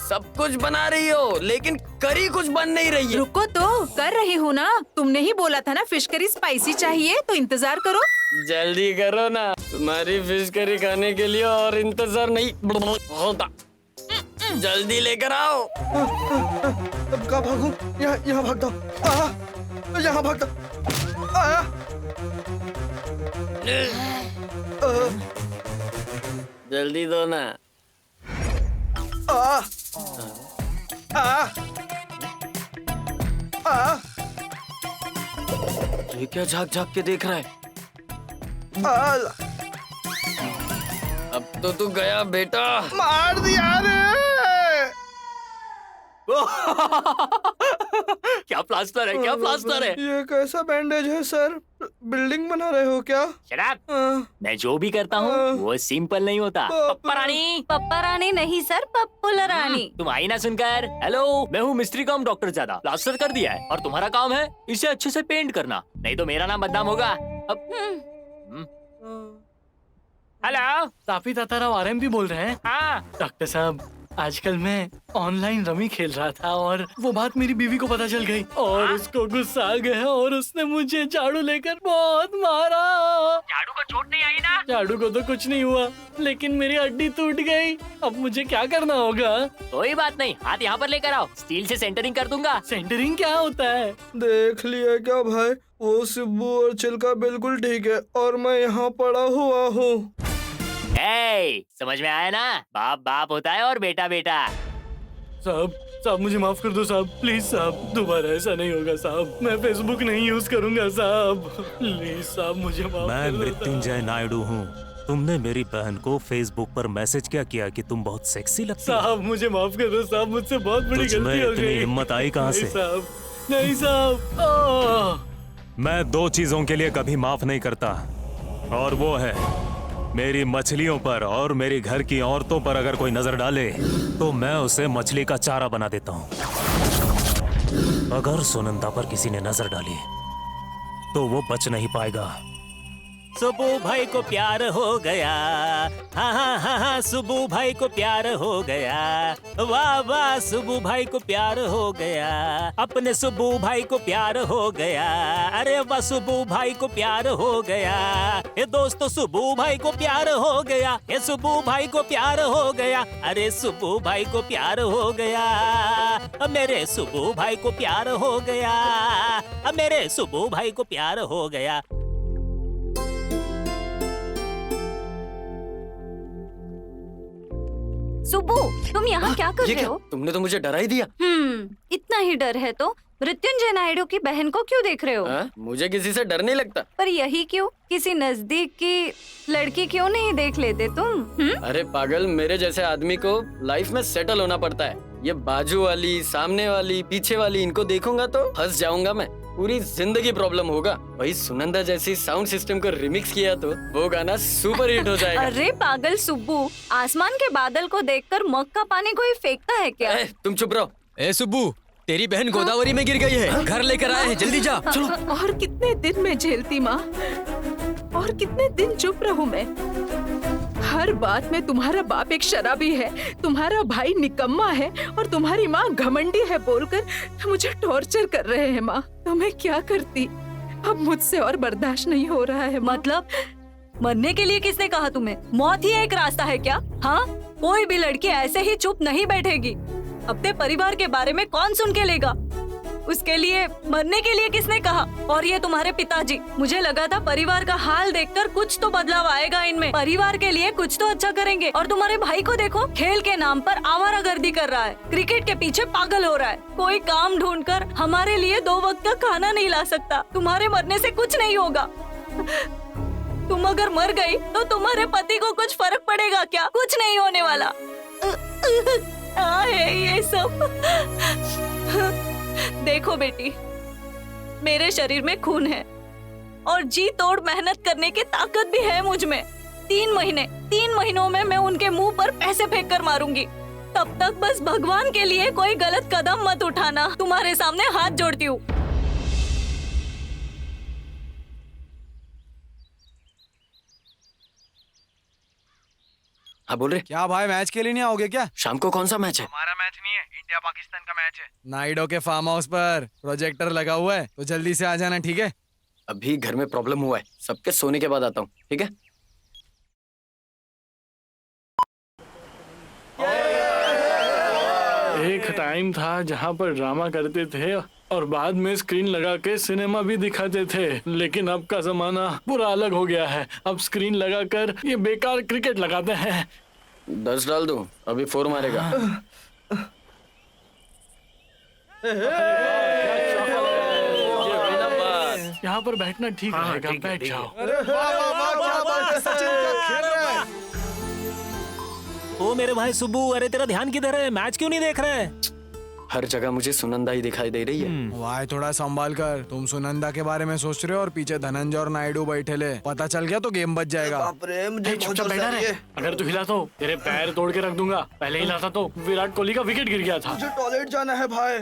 सब कुछ बना रही हो लेकिन करी कुछ बन नहीं रही है। रुको तो, कर रही हूँ ना। तुमने ही बोला था ना फिश करी स्पाइसी चाहिए, तो इंतजार करो। जल्दी करो ना, तुम्हारी फिश करी खाने के लिए और इंतजार नहीं होता। जल्दी लेकर आओ। अब कहाँ भागूं? यहाँ भागता हूँ। यहाँ भागता। जल्दी दो ना। ये क्या झाँक झाँक के देख रहा है? अब तो तू गया बेटा। मार दिया रे। क्या प्लास्टर है, क्या प्लास्टर है? ये कैसा बैंडेज है सर? बिल्डिंग बना रहे हो क्या? शराब। मैं जो भी करता हूँ वो सिंपल नहीं होता। पप्पा रानी। पप्पा रानी नहीं सर, पप्पूला रानी। तुम आई ना सुनकर। हेलो, मैं हूँ मिस्त्री कम डॉक्टर ज्यादा। प्लास्टर कर दिया है और तुम्हारा काम है इसे अच्छे से पेंट करना, नहीं तो मेरा नाम बदनाम होगा। अब हेलो, तापी ताताराव आरएमपी बोल रहे हैं? हाँ डॉक्टर साहब, आजकल मैं ऑनलाइन रमी खेल रहा था और वो बात मेरी बीवी को पता चल गई और उसको गुस्सा आ गया और उसने मुझे झाड़ू लेकर बहुत मारा। झाड़ू को चोट नहीं आई ना? झाड़ू को तो कुछ नहीं हुआ, लेकिन मेरी हड्डी टूट गई। अब मुझे क्या करना होगा? कोई बात नहीं, हाथ यहाँ पर लेकर आओ, स्टील से सेंटरिंग कर दूंगा। सेंटरिंग क्या होता है? देख लिया क्या भाई? वो सिब्बू और चिल्का बिल्कुल ठीक है और मैं यहाँ पड़ा हुआ हूँ। समझ में आया ना? बाप बाप होता है और बेटा बेटा। साहब मुझे माफ कर दो साहब, प्लीज साहब, दोबारा ऐसा नहीं होगा साहब। मैं फेसबुक नहीं यूज करूंगा साहब, प्लीज साहब मुझे माफ कर दो। मैं मृत्युंजय नायडू हूँ। तुमने मेरी बहन को फेसबुक पर मैसेज क्या किया कि तुम बहुत सेक्सी लगती हो? साहब मुझे माफ कर दो साहब, मुझसे बहुत बड़ी गलती हो गई। हिम्मत आई कहाँ से? नहीं साहब। मैं 2 चीजों के लिए कभी माफ नहीं करता और वो है मेरी मछलियों पर और मेरी घर की औरतों पर अगर कोई नजर डाले तो मैं उसे मछली का चारा बना देता हूँ। अगर सुनंदा पर किसी ने नजर डाली तो वो बच नहीं पाएगा। सुबू भाई को प्यार हो गया, हाँ हाँ हाँ हाँ, सुबू भाई को प्यार हो गया, वाह वाह, सुबू भाई को प्यार हो गया, अपने सुबू भाई को प्यार हो गया, अरे वाह सुबू भाई को प्यार हो गया, ये दोस्तों सुबू भाई को प्यार हो गया, ये सुबू भाई को प्यार हो गया, अरे सुबू भाई को प्यार हो गया, मेरे सुबू भाई को प्यार हो गया, मेरे सुबू भाई को प्यार हो गया। सुबू, तुम यहाँ क्या कर रहे हो? तुमने तो मुझे डरा ही दिया। इतना ही डर है तो मृत्युंजय नायडू की बहन को क्यों देख रहे हो? मुझे किसी से डर नहीं लगता। पर यही क्यों? किसी नजदीक की लड़की क्यों नहीं देख लेते तुम? अरे पागल, मेरे जैसे आदमी को लाइफ में सेटल होना पड़ता है। ये बाजू वाली, सामने वाली, पीछे वाली, इनको देखूंगा तो फंस जाऊंगा मैं, पूरी जिंदगी प्रॉब्लम होगा। वही सुनंदा जैसी साउंड सिस्टम को रिमिक्स किया तो वो गाना सुपर हिट हो जाएगा। अरे पागल सुब्बू, आसमान के बादल को देखकर मग का पानी कोई फेंकता है क्या? तुम चुप रहो। ए सुब्बू, तेरी बहन गोदावरी में गिर गई है, घर लेकर आए हैं, जल्दी जा। चलो। और कितने दिन मैं झेलती माँ, और कितने दिन चुप रहूं मैं? हर बात में तुम्हारा बाप एक शराबी है, तुम्हारा भाई निकम्मा है और तुम्हारी माँ घमंडी है बोलकर मुझे टॉर्चर कर रहे हैं। माँ तो मैं क्या करती? अब मुझसे और बर्दाश्त नहीं हो रहा है। मतलब मरने के लिए किसने कहा तुम्हें? मौत ही एक रास्ता है क्या? हाँ, कोई भी लड़की ऐसे ही चुप नहीं बैठेगी। अपने परिवार के बारे में कौन सुन के लेगा? उसके लिए मरने के लिए किसने कहा? और ये तुम्हारे पिताजी, मुझे लगा था परिवार का हाल देखकर कुछ तो बदलाव आएगा इनमें, परिवार के लिए कुछ तो अच्छा करेंगे। और तुम्हारे भाई को देखो, खेल के नाम पर आवारागर्दी कर रहा है, क्रिकेट के पीछे पागल हो रहा है, कोई काम ढूंढकर हमारे लिए 2 वक्त का खाना नहीं ला सकता। तुम्हारे मरने से कुछ नहीं होगा। तुम अगर मर गई तो तुम्हारे पति को कुछ फर्क पड़ेगा क्या? कुछ नहीं होने वाला। ये सब देखो बेटी, मेरे शरीर में खून है और जी तोड़ मेहनत करने की ताकत भी है मुझ में। 3 महीनों में मैं उनके मुंह पर पैसे फेंक कर मारूंगी। तब तक बस भगवान के लिए कोई गलत कदम मत उठाना। तुम्हारे सामने हाथ जोड़ती हूँ। हाँ बोल रहे। क्या भाई मैच के लिए नहीं आओगे क्या? शाम को कौन सा मैच है? हमारा मैच नहीं है, इंडिया पाकिस्तान का मैच है। नाइडो के फार्म हाउस पर प्रोजेक्टर लगा हुआ है, तो जल्दी से आ जाना, ठीक है? अभी घर में प्रॉब्लम हुआ है, सबके सोने के बाद आता हूँ, ठीक है? एक टाइम था जहाँ पर ड्रामा करते थे और बाद में स्क्रीन लगा के सिनेमा भी दिखाते थे, लेकिन अब का जमाना पूरा अलग हो गया है। अब स्क्रीन लगाकर ये बेकार क्रिकेट लगाते हैं। 10 डाल दो, अभी 4 मारेगा। यहाँ पर बैठना ठीक रहेगा, बैठ जाओ। ओ मेरे भाई सुब्बू, अरे तेरा ध्यान किधर है? मैच क्यों नहीं देख रहे? हर जगह मुझे सुनंदा ही दिखाई दे रही है। भाई थोड़ा संभाल कर, तुम सुनंदा के बारे में सोच रहे हो और पीछे धनंजय और नायडू बैठे ले। पता चल गया तो गेम बच जाएगा। चुपचाप बैठा रहे। अगर तू हिला तो तेरे पैर तोड़ के रख दूंगा। पहले हिलाता तो विराट कोहली का विकेट गिर गया था। मुझे टॉयलेट जाना है भाई।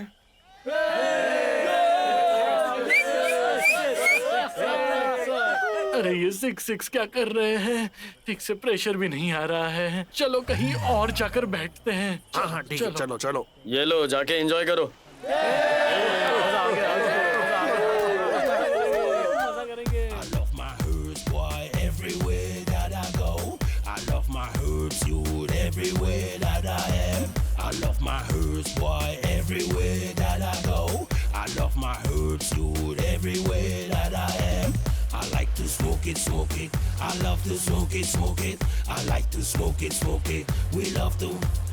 अरे ये 6 क्या कर रहे हैं? ठीक से प्रेशर भी नहीं आ रहा है। चलो कहीं और जाकर बैठते हैं। हाँ ठीक है, चलो चलो। ये लो, जाके एंजॉय करो। I like to smoke it, smoke it. I love to smoke it, smoke it. I like to smoke it, smoke it. We love to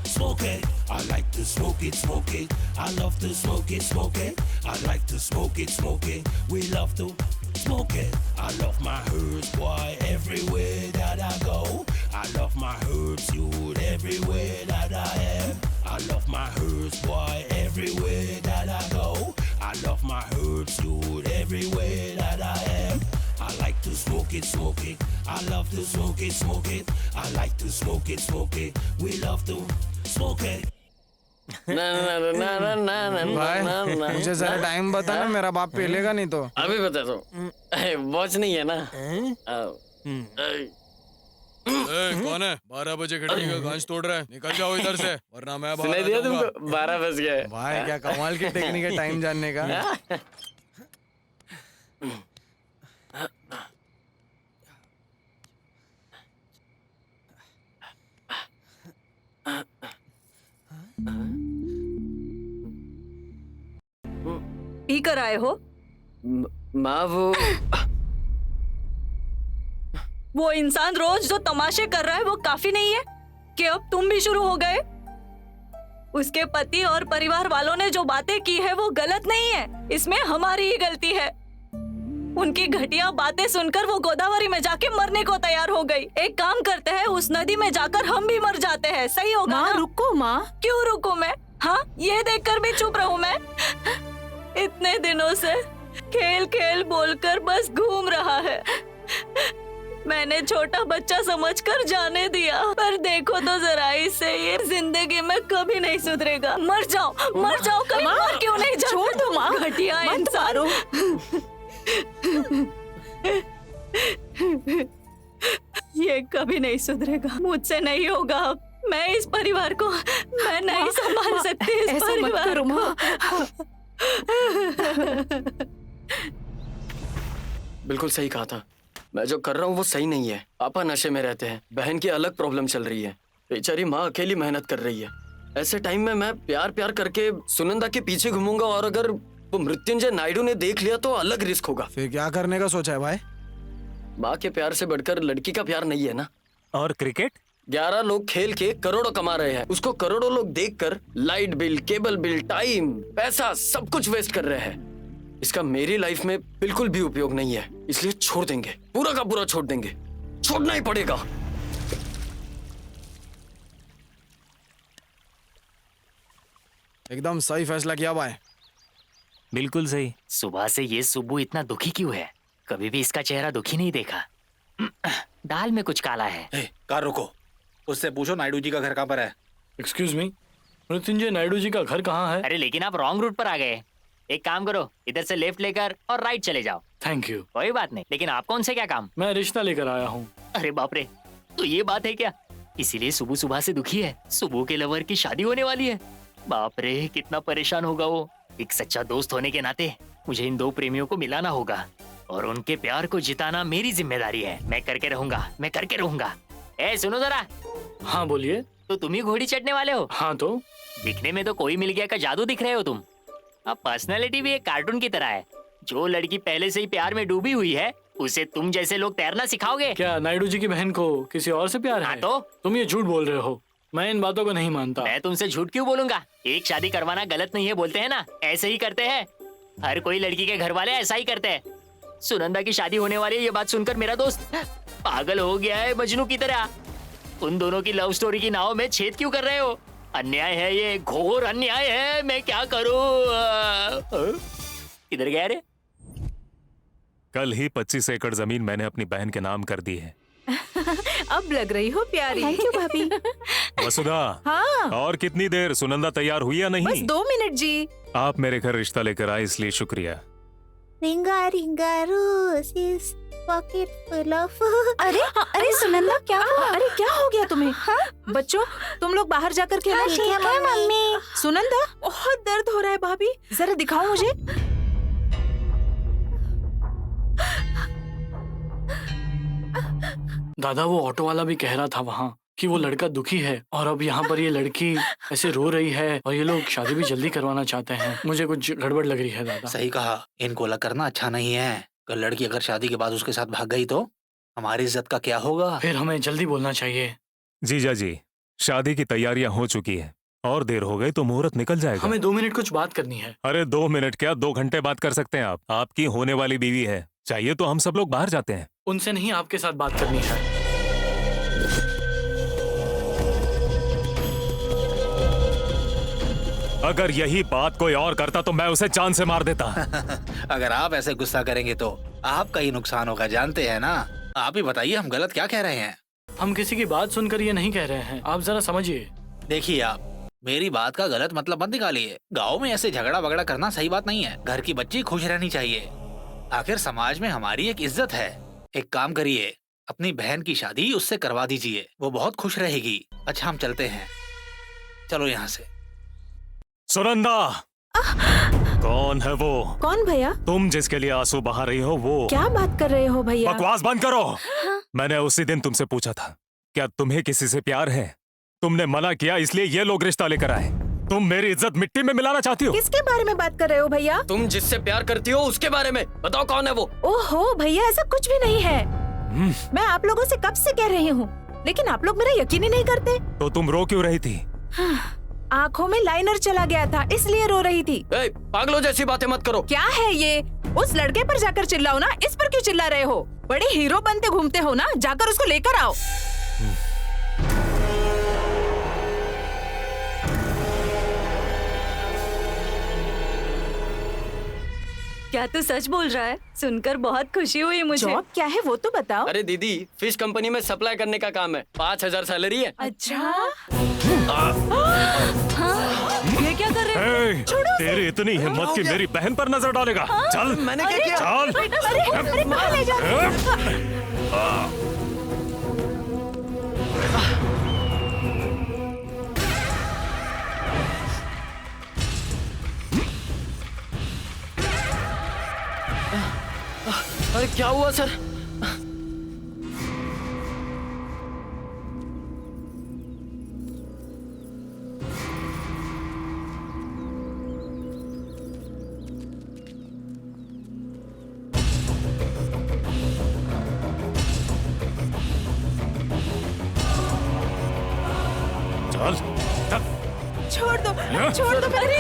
smoke it. I like to smoke it, smoke it. I love to smoke it, smoke it. I like to smoke it, smoke it. We love to smoke it. I love my herbs, boy, everywhere that I go. I love my herbs, youth, everywhere that I am. I love my herbs, boy, everywhere that I go. I love my herbs, youth, everywhere that I am. I like to smoke it, smoke it. I love to smoke it, smoke it. I like to smoke it, smoke it. We love to smoke it. भाई मुझे जरा टाइम बता ना, मेरा बाप पेलेगा नहीं तो। अभी बता दो। वॉच नहीं है ना? कौन है? 12 बजे खिड़की का कांच तोड़ रहा है, निकल जाओ इधर से वरना मैं बाहर सुनाई दिया तुमको? 12 बज गया। भाई क्या कमाल की टेक्निक है टाइम जानने का। पी कर आए हो? माँ वो इंसान रोज जो तमाशे कर रहा है वो काफी नहीं है कि अब तुम भी शुरू हो गए? उसके पति और परिवार वालों ने जो बातें की है वो गलत नहीं है, इसमें हमारी ही गलती है। उनकी घटिया बातें सुनकर वो गोदावरी में जाके मरने को तैयार हो गई। एक काम करते हैं, उस नदी में जाकर हम भी मर जाते हैं, सही होगा ना? रुको माँ। क्यों रुको मैं? हाँ, ये देखकर भी चुप रहूं मैं? इतने दिनों से खेल खेल बोलकर बस घूम रहा है। मैंने छोटा बच्चा समझकर जाने दिया, पर देखो तो जरा इसे, ये जिंदगी में कभी नहीं सुधरेगा। मर जाओ, कभी मर क्यों नहीं जाओ? छोड़ दो माँ, घटिया इंसान। ये कभी नहीं सुधरेगा, मुझसे नहीं होगा। मैं इस परिवार को मैं नहीं संभाल सकती। इस परिवार को। बिल्कुल सही कहा था। मैं जो कर रहा हूँ वो सही नहीं है। पापा नशे में रहते हैं, बहन की अलग प्रॉब्लम चल रही है, बेचारी माँ अकेली मेहनत कर रही है। ऐसे टाइम में मैं प्यार प्यार करके सुनंदा के पीछे घूमूंगा और अगर वो मृत्युंजय नायडू ने देख लिया तो अलग रिस्क होगा। फिर क्या करने का सोचा है भाई? माँ के प्यार से बढ़कर लड़की का प्यार नहीं है ना। और क्रिकेट? 11 लोग खेल के करोड़ों कमा रहे हैं, उसको करोड़ों लोग देखकर light bill, cable bill, time, पैसा सब कुछ वेस्ट कर रहे हैं। इसका मेरी लाइफ में बिल्कुल भी उपयोग नहीं है, इसलिए छोड़ देंगे, पूरा का पूरा छोड़ देंगे। छोड़ना ही पड़ेगा। एकदम सही फैसला किया भाई। बिल्कुल सही। सुबह से ये सुब्बू इतना दुखी क्यों है? कभी भी इसका चेहरा दुखी नहीं देखा। दाल में कुछ काला है। कार रुको, उससे पूछो नायडू जी का घर कहाँ पर है। एक्सक्यूज मी, मृत्युंजय नायडू जी का घर कहाँ है? अरे लेकिन आप रॉन्ग रूट पर आ गए। एक काम करो, इधर से लेफ्ट लेकर और राइट चले जाओ। Thank you. कोई बात नहीं, लेकिन आपको उनसे क्या काम? मैं रिश्ता लेकर आया हूँ। अरे बाप रे, तो ये बात है क्या? इसीलिए सुबह सुबह से दुखी है। सुबह के लवर की शादी होने वाली है। बाप रे, कितना परेशान होगा वो। एक सच्चा दोस्त होने के नाते मुझे इन दो प्रेमियों को मिलाना होगा और उनके प्यार को जिताना मेरी जिम्मेदारी है। मैं करके रहूंगा। ए सुनो जरा। हाँ बोलिए। तो तुम ही घोड़ी चढ़ने वाले हो? हाँ तो दिखने में तो कोई मिल गया का जादू दिख रहे हो तुम। अब पर्सनालिटी भी एक कार्टून की तरह है। जो लड़की पहले से ही प्यार में डूबी हुई है उसे तुम जैसे लोग तैरना सिखाओगे? क्या नायडू जी की बहन को किसी और से प्यार है? हाँ तो तुम ये झूठ बोल रहे हो। मैं इन बातों को नहीं मानता। मैं तुमसे झूठ क्यों बोलूंगा? एक शादी करवाना गलत नहीं है बोलते हैं ना, ऐसे ही करते हैं। हर कोई लड़की के घर वाले ऐसा ही करते हैं। सुनंदा की शादी होने वाली है, ये बात सुनकर मेरा दोस्त पागल हो गया है मजनू की तरह। उन दोनों की लव स्टोरी की नाव में छेद क्यों कर रहे हो? अन्याय है ये, घोर अन्याय है। मैं क्या करूं? किधर गया रे? कल ही 25 एकड़ जमीन मैंने अपनी बहन के नाम कर दी है। अब लग रही हो प्यारी। थैंक यू भाभी। वसुधा। हाँ। और कितनी देर? सुनंदा तैयार हुई या नहीं? बस 2 मिनट जी। आप मेरे घर रिश्ता लेकर आए इसलिए शुक्रिया। रिंगा रिंगा रोजेस पॉकेट फुल ऑफ। अरे सुनंदा, क्या हुआ? अरे क्या हो गया तुम्हें? हाँ? बच्चों तुम लोग बाहर जाकर खेलो। ठीक है मम्मी। सुनंदा, बहुत दर्द हो रहा है भाभी, जरा दिखाओ मुझे। दादा वो ऑटो वाला भी कह रहा था वहाँ कि वो लड़का दुखी है और अब यहाँ पर ये लड़की ऐसे रो रही है और ये लोग शादी भी जल्दी करवाना चाहते हैं। मुझे कुछ गड़बड़ लग रही है दादा। सही कहा, इनको अलग करना अच्छा नहीं है। कल लड़की अगर शादी के बाद उसके साथ भाग गई तो हमारी इज्जत का क्या होगा? फिर हमें जल्दी बोलना चाहिए। जीजा जी, शादी की तैयारियां हो चुकी है और देर हो गई तो मुहूर्त निकल जाएगा। हमें 2 मिनट कुछ बात करनी है। अरे 2 मिनट क्या, 2 घंटे बात कर सकते हैं आप। आपकी होने वाली बीवी है, चाहिए तो हम सब लोग बाहर जाते हैं। उनसे नहीं, आपके साथ बात करनी है। अगर यही बात कोई और करता तो मैं उसे जान से मार देता। अगर आप ऐसे गुस्सा करेंगे तो आपका ही नुकसान होगा, जानते हैं ना। आप ही बताइए हम गलत क्या कह रहे हैं? हम किसी की बात सुनकर ये नहीं कह रहे हैं, आप जरा समझिए। देखिए आप मेरी बात का गलत मतलब मत निकालिए। गाँव में ऐसे झगड़ा वगड़ा करना सही बात नहीं है। घर की बच्ची खुश रहनी चाहिए। आखिर समाज में हमारी एक इज्जत है। एक काम करिए, अपनी बहन की शादी उससे करवा दीजिए, वो बहुत खुश रहेगी। अच्छा हम चलते हैं, चलो यहाँ से। सुनंदा, कौन है वो? कौन भैया? तुम जिसके लिए आंसू बहा रही हो वो। क्या बात कर रहे हो भैया? बकवास बंद करो। मैंने उसी दिन तुमसे पूछा था क्या तुम्हें किसी से प्यार है? तुमने मना किया, इसलिए ये लोग रिश्ता लेकर आए। तुम मेरी इज्जत मिट्टी में मिलाना चाहती हो? किसके बारे में बात कर रहे हो भैया? तुम जिससे प्यार करती हो उसके बारे में। बताओ कौन है वो? ओहो भैया, ऐसा कुछ भी नहीं है। मैं आप लोगों से कब से कह रही हूँ, लेकिन आप लोग मेरा यकीन ही नहीं करते। तो तुम रो क्यों रही थी? आँखों में लाइनर चला गया था, इसलिए रो रही थी। पागलों जैसी बातें मत करो। क्या है ये? उस लड़के पर जाकर चिल्लाओ ना, इस पर क्यों चिल्ला रहे हो? बड़े हीरो बनते घूमते हो ना, जाकर उसको लेकर आओ। क्या तू सच बोल रहा है? सुनकर बहुत खुशी हुई मुझे। जॉब क्या है वो तो बताओ। अरे दीदी, फिश कंपनी में सप्लाई करने का काम है। 5000 सैलरी है। अच्छा। ये क्या कर रहे हो? तेरी इतनी हिम्मत कि मेरी बहन पर नजर डालेगा? चल। मैंने क्या किया? चल। अरे कहाँ ले जा रहे हो? अरे क्या हुआ सर?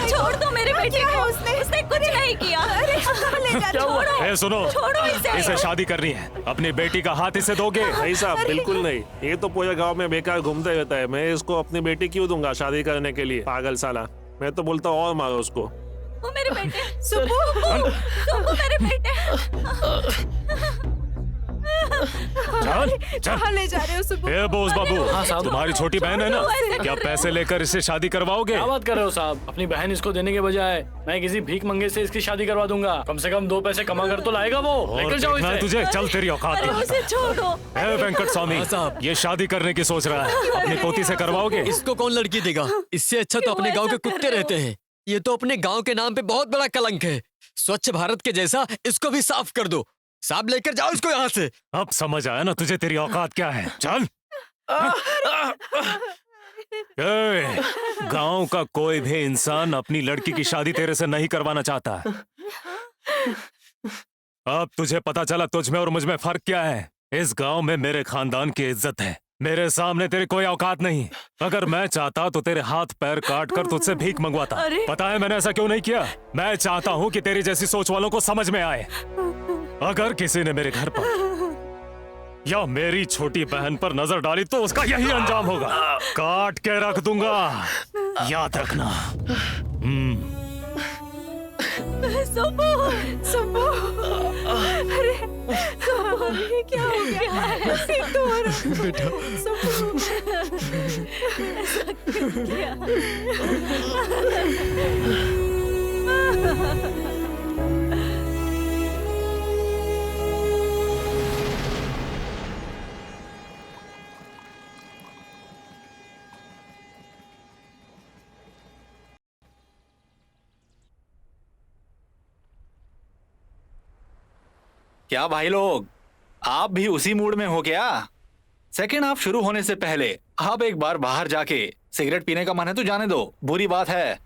छोड़ दो मेरे बेटे को। उसने कुछ नहीं किया। अरे ले जा, छोड़ो। ए, सुनो, छोड़ो इसे शादी करनी है, अपनी बेटी का हाथ इसे दोगे? भाई साहब बिल्कुल नहीं, ये तो पूरे गांव में बेकार घूमते रहता है। मैं इसको अपनी बेटी क्यों दूंगा शादी करने के लिए? पागल साला। मैं तो बोलता हूँ और मारो उसको। वो मेरे बेटे। सुबह मेरे बेटे। चल कहाँ ले जा रहे हो सुबह? ए बोस बाबू, हाँ साहब। तुम्हारी छोटी बहन है ना, क्या पैसे लेकर इससे शादी करवाओगे? क्या बात कर रहे हो साहब? अपनी बहन इसको देने के बजाय मैं किसी भीख मंगे से इसकी शादी करवा दूंगा। कम से कम 2 पैसे कमा कर तो लाएगा वो। और लेकर जाओ देखना है इसे। तुझे, चल तेरी औकात अरे नहीं। उसे छोड़ो। ए वेंकट स्वामी, ये शादी करने की सोच रहा है, अपनी पोती से करवाओगे? इसको कौन लड़की देगा? इससे अच्छा तो अपने गांव के कुत्ते रहते हैं। ये तो अपने गांव के नाम पे बहुत बड़ा कलंक है। स्वच्छ भारत के जैसा इसको भी साफ कर दो। साफ लेकर जाओ इसको यहाँ से। अब समझ आया ना तुझे तेरी औकात क्या है। चल। गांव का कोई भी इंसान अपनी लड़की की शादी तेरे से नहीं करवाना चाहता। अब तुझे पता चला तुझ में और मुझ में फर्क क्या है। इस गांव में मेरे खानदान की इज्जत है, मेरे सामने तेरी कोई औकात नहीं। अगर मैं चाहता तो तेरे हाथ पैर काट कर तुझसे भीख मंगवाता। पता है मैंने ऐसा क्यों नहीं किया? मैं चाहता हूँ कि तेरी जैसी सोच वालों को समझ में आए, अगर किसी ने मेरे घर पर या मेरी छोटी बहन पर नजर डाली तो उसका यही अंजाम होगा। काट के रख दूंगा, याद रखना। सुबह, अरे ये क्या हो गया? ठीक तो हो रहा बेटा। ऐसा क्यों किया? क्या भाई लोग, आप भी उसी मूड में हो क्या? सेकेंड हाफ शुरू होने से पहले आप एक बार बाहर जाके सिगरेट पीने का मन है तो जाने दो, बुरी बात है।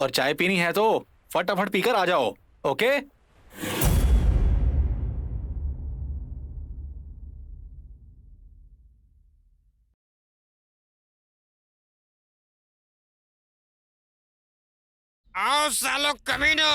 और चाय पीनी है तो फटाफट पीकर आ जाओ, ओके? आओ सालो कमीनो,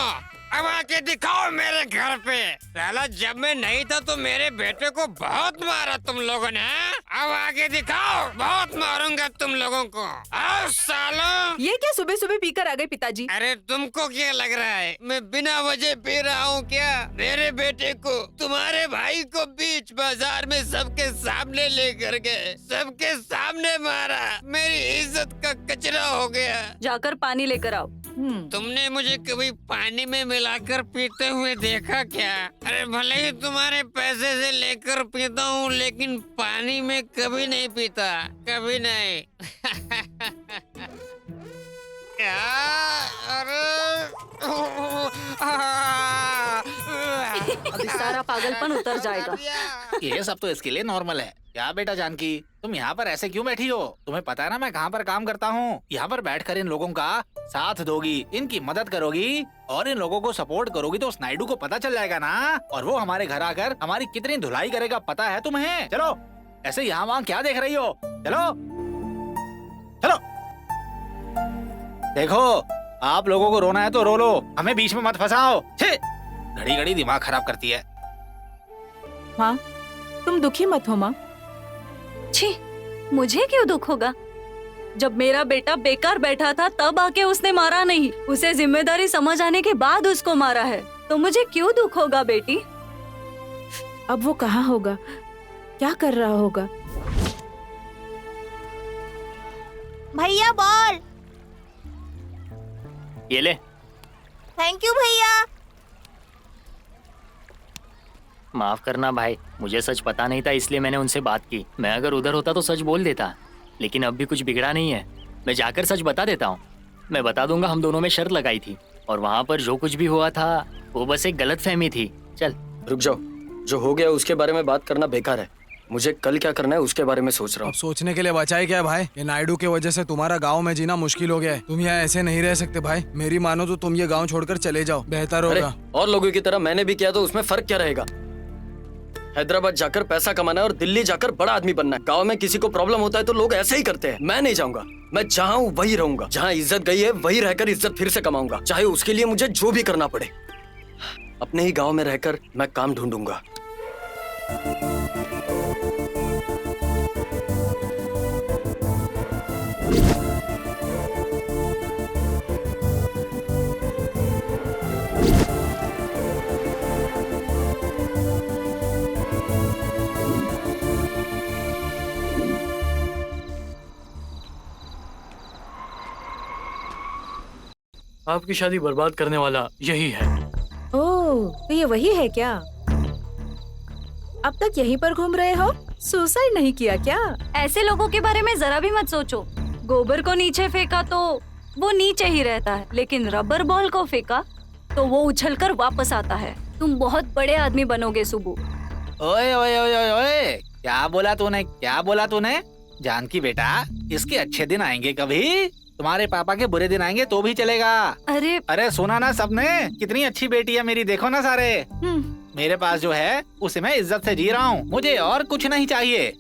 अब आके दिखाओ मेरे घर पे। साला जब मैं नहीं था तो मेरे बेटे को बहुत मारा तुम लोगों ने। अब आके दिखाओ, बहुत मारूंगा तुम लोगों को। आओ सालो। ये क्या सुबह सुबह पीकर आ गए पिताजी? अरे तुमको क्या लग रहा है मैं बिना वजह पी रहा हूँ क्या? मेरे बेटे को, तुम्हारे भाई को बीच बाजार में सबके सामने लेकर गए, सबके सामने मारा, मेरी इज्जत का कचरा हो गया। जाकर पानी लेकर आओ। तुमने मुझे कभी पानी में मिलाकर पीते हुए देखा क्या? अरे भले ही तुम्हारे पैसे से लेकर पीता हूँ, लेकिन पानी में कभी नहीं पीता, कभी नहीं। अभी सारा पागलपन उतर जाएगा। ये सब तो इसके लिए नॉर्मल है। क्या बेटा जानकी, तुम यहाँ पर ऐसे क्यों बैठी हो? तुम्हें पता है ना मैं कहाँ पर काम करता हूँ। यहाँ पर बैठकर इन लोगों का साथ दोगी, इनकी मदद करोगी और इन लोगों को सपोर्ट करोगी तो उस नायडू को पता चल जाएगा ना, और वो हमारे घर आकर हमारी कितनी धुलाई करेगा पता है तुम्हें। चलो, ऐसे यहाँ वहाँ क्या देख रही हो? चलो चलो। देखो, आप लोगों को रोना है तो रो लो, हमें बीच में मत फंसाओ। घड़ी घड़ी दिमाग खराब करती है। माँ, तुम दुखी मत हो माँ। छी, मुझे क्यों दुख होगा? जब मेरा बेटा बेकार बैठा था तब आके उसने मारा नहीं, उसे जिम्मेदारी समझ आने के बाद उसको मारा है, तो मुझे क्यों दुख होगा बेटी? अब वो कहाँ होगा, क्या कर रहा होगा? भैया बॉल। ये ले। थैंक यू भैया। माफ करना भाई, मुझे सच पता नहीं था इसलिए मैंने उनसे बात की। मैं अगर उधर होता तो सच बोल देता, लेकिन अब भी कुछ बिगड़ा नहीं है। मैं जाकर सच बता देता हूँ। मैं बता दूंगा हम दोनों में शर्त लगाई थी और वहाँ पर जो कुछ भी हुआ था वो बस एक गलतफहमी थी। चल रुक जाओ, जो हो गया उसके बारे में बात करना बेकार है। मुझे कल क्या करना है उसके बारे में सोच रहा हूँ। अब सोचने के लिए बचा है क्या भाई? ये नायडू की वजह से तुम्हारा गांव में जीना मुश्किल हो गया है। तुम यहाँ ऐसे नहीं रह सकते भाई। मेरी मानो तो तुम ये गांव छोड़कर चले जाओ, बेहतर होगा। और लोगों की तरह मैंने भी किया तो उसमें फर्क क्या रहेगा? हैदराबाद जाकर पैसा कमाना है और दिल्ली जाकर बड़ा आदमी बनना है। गांव में किसी को प्रॉब्लम होता है तो लोग ऐसे ही करते हैं। मैं नहीं जाऊंगा, मैं जहाँ हूँ वही रहूंगा। जहाँ इज्जत गई है वही रहकर इज्जत फिर से कमाऊंगा, चाहे उसके लिए मुझे जो भी करना पड़े। अपने ही गांव में रहकर मैं काम ढूंढूंगा। आपकी शादी बर्बाद करने वाला यही है। ओह, तो ये वही है क्या? अब तक यहीं पर घूम रहे हो? सुसाइड नहीं किया क्या? ऐसे लोगों के बारे में जरा भी मत सोचो। गोबर को नीचे फेंका तो वो नीचे ही रहता है, लेकिन रबर बॉल को फेंका तो वो उछलकर वापस आता है। तुम बहुत बड़े आदमी बनोगे सुबु। ओए ओए ओए ओए ओए, क्या बोला तूने, क्या बोला तूने? जानकी बेटा, इसके अच्छे दिन आएंगे कभी, तुम्हारे पापा के बुरे दिन आएंगे तो भी चलेगा। अरे सुना ना सबने, कितनी अच्छी बेटी है मेरी, देखो ना सारे। मेरे पास जो है उसे मैं इज्जत से जी रहा हूँ, मुझे और कुछ नहीं चाहिए।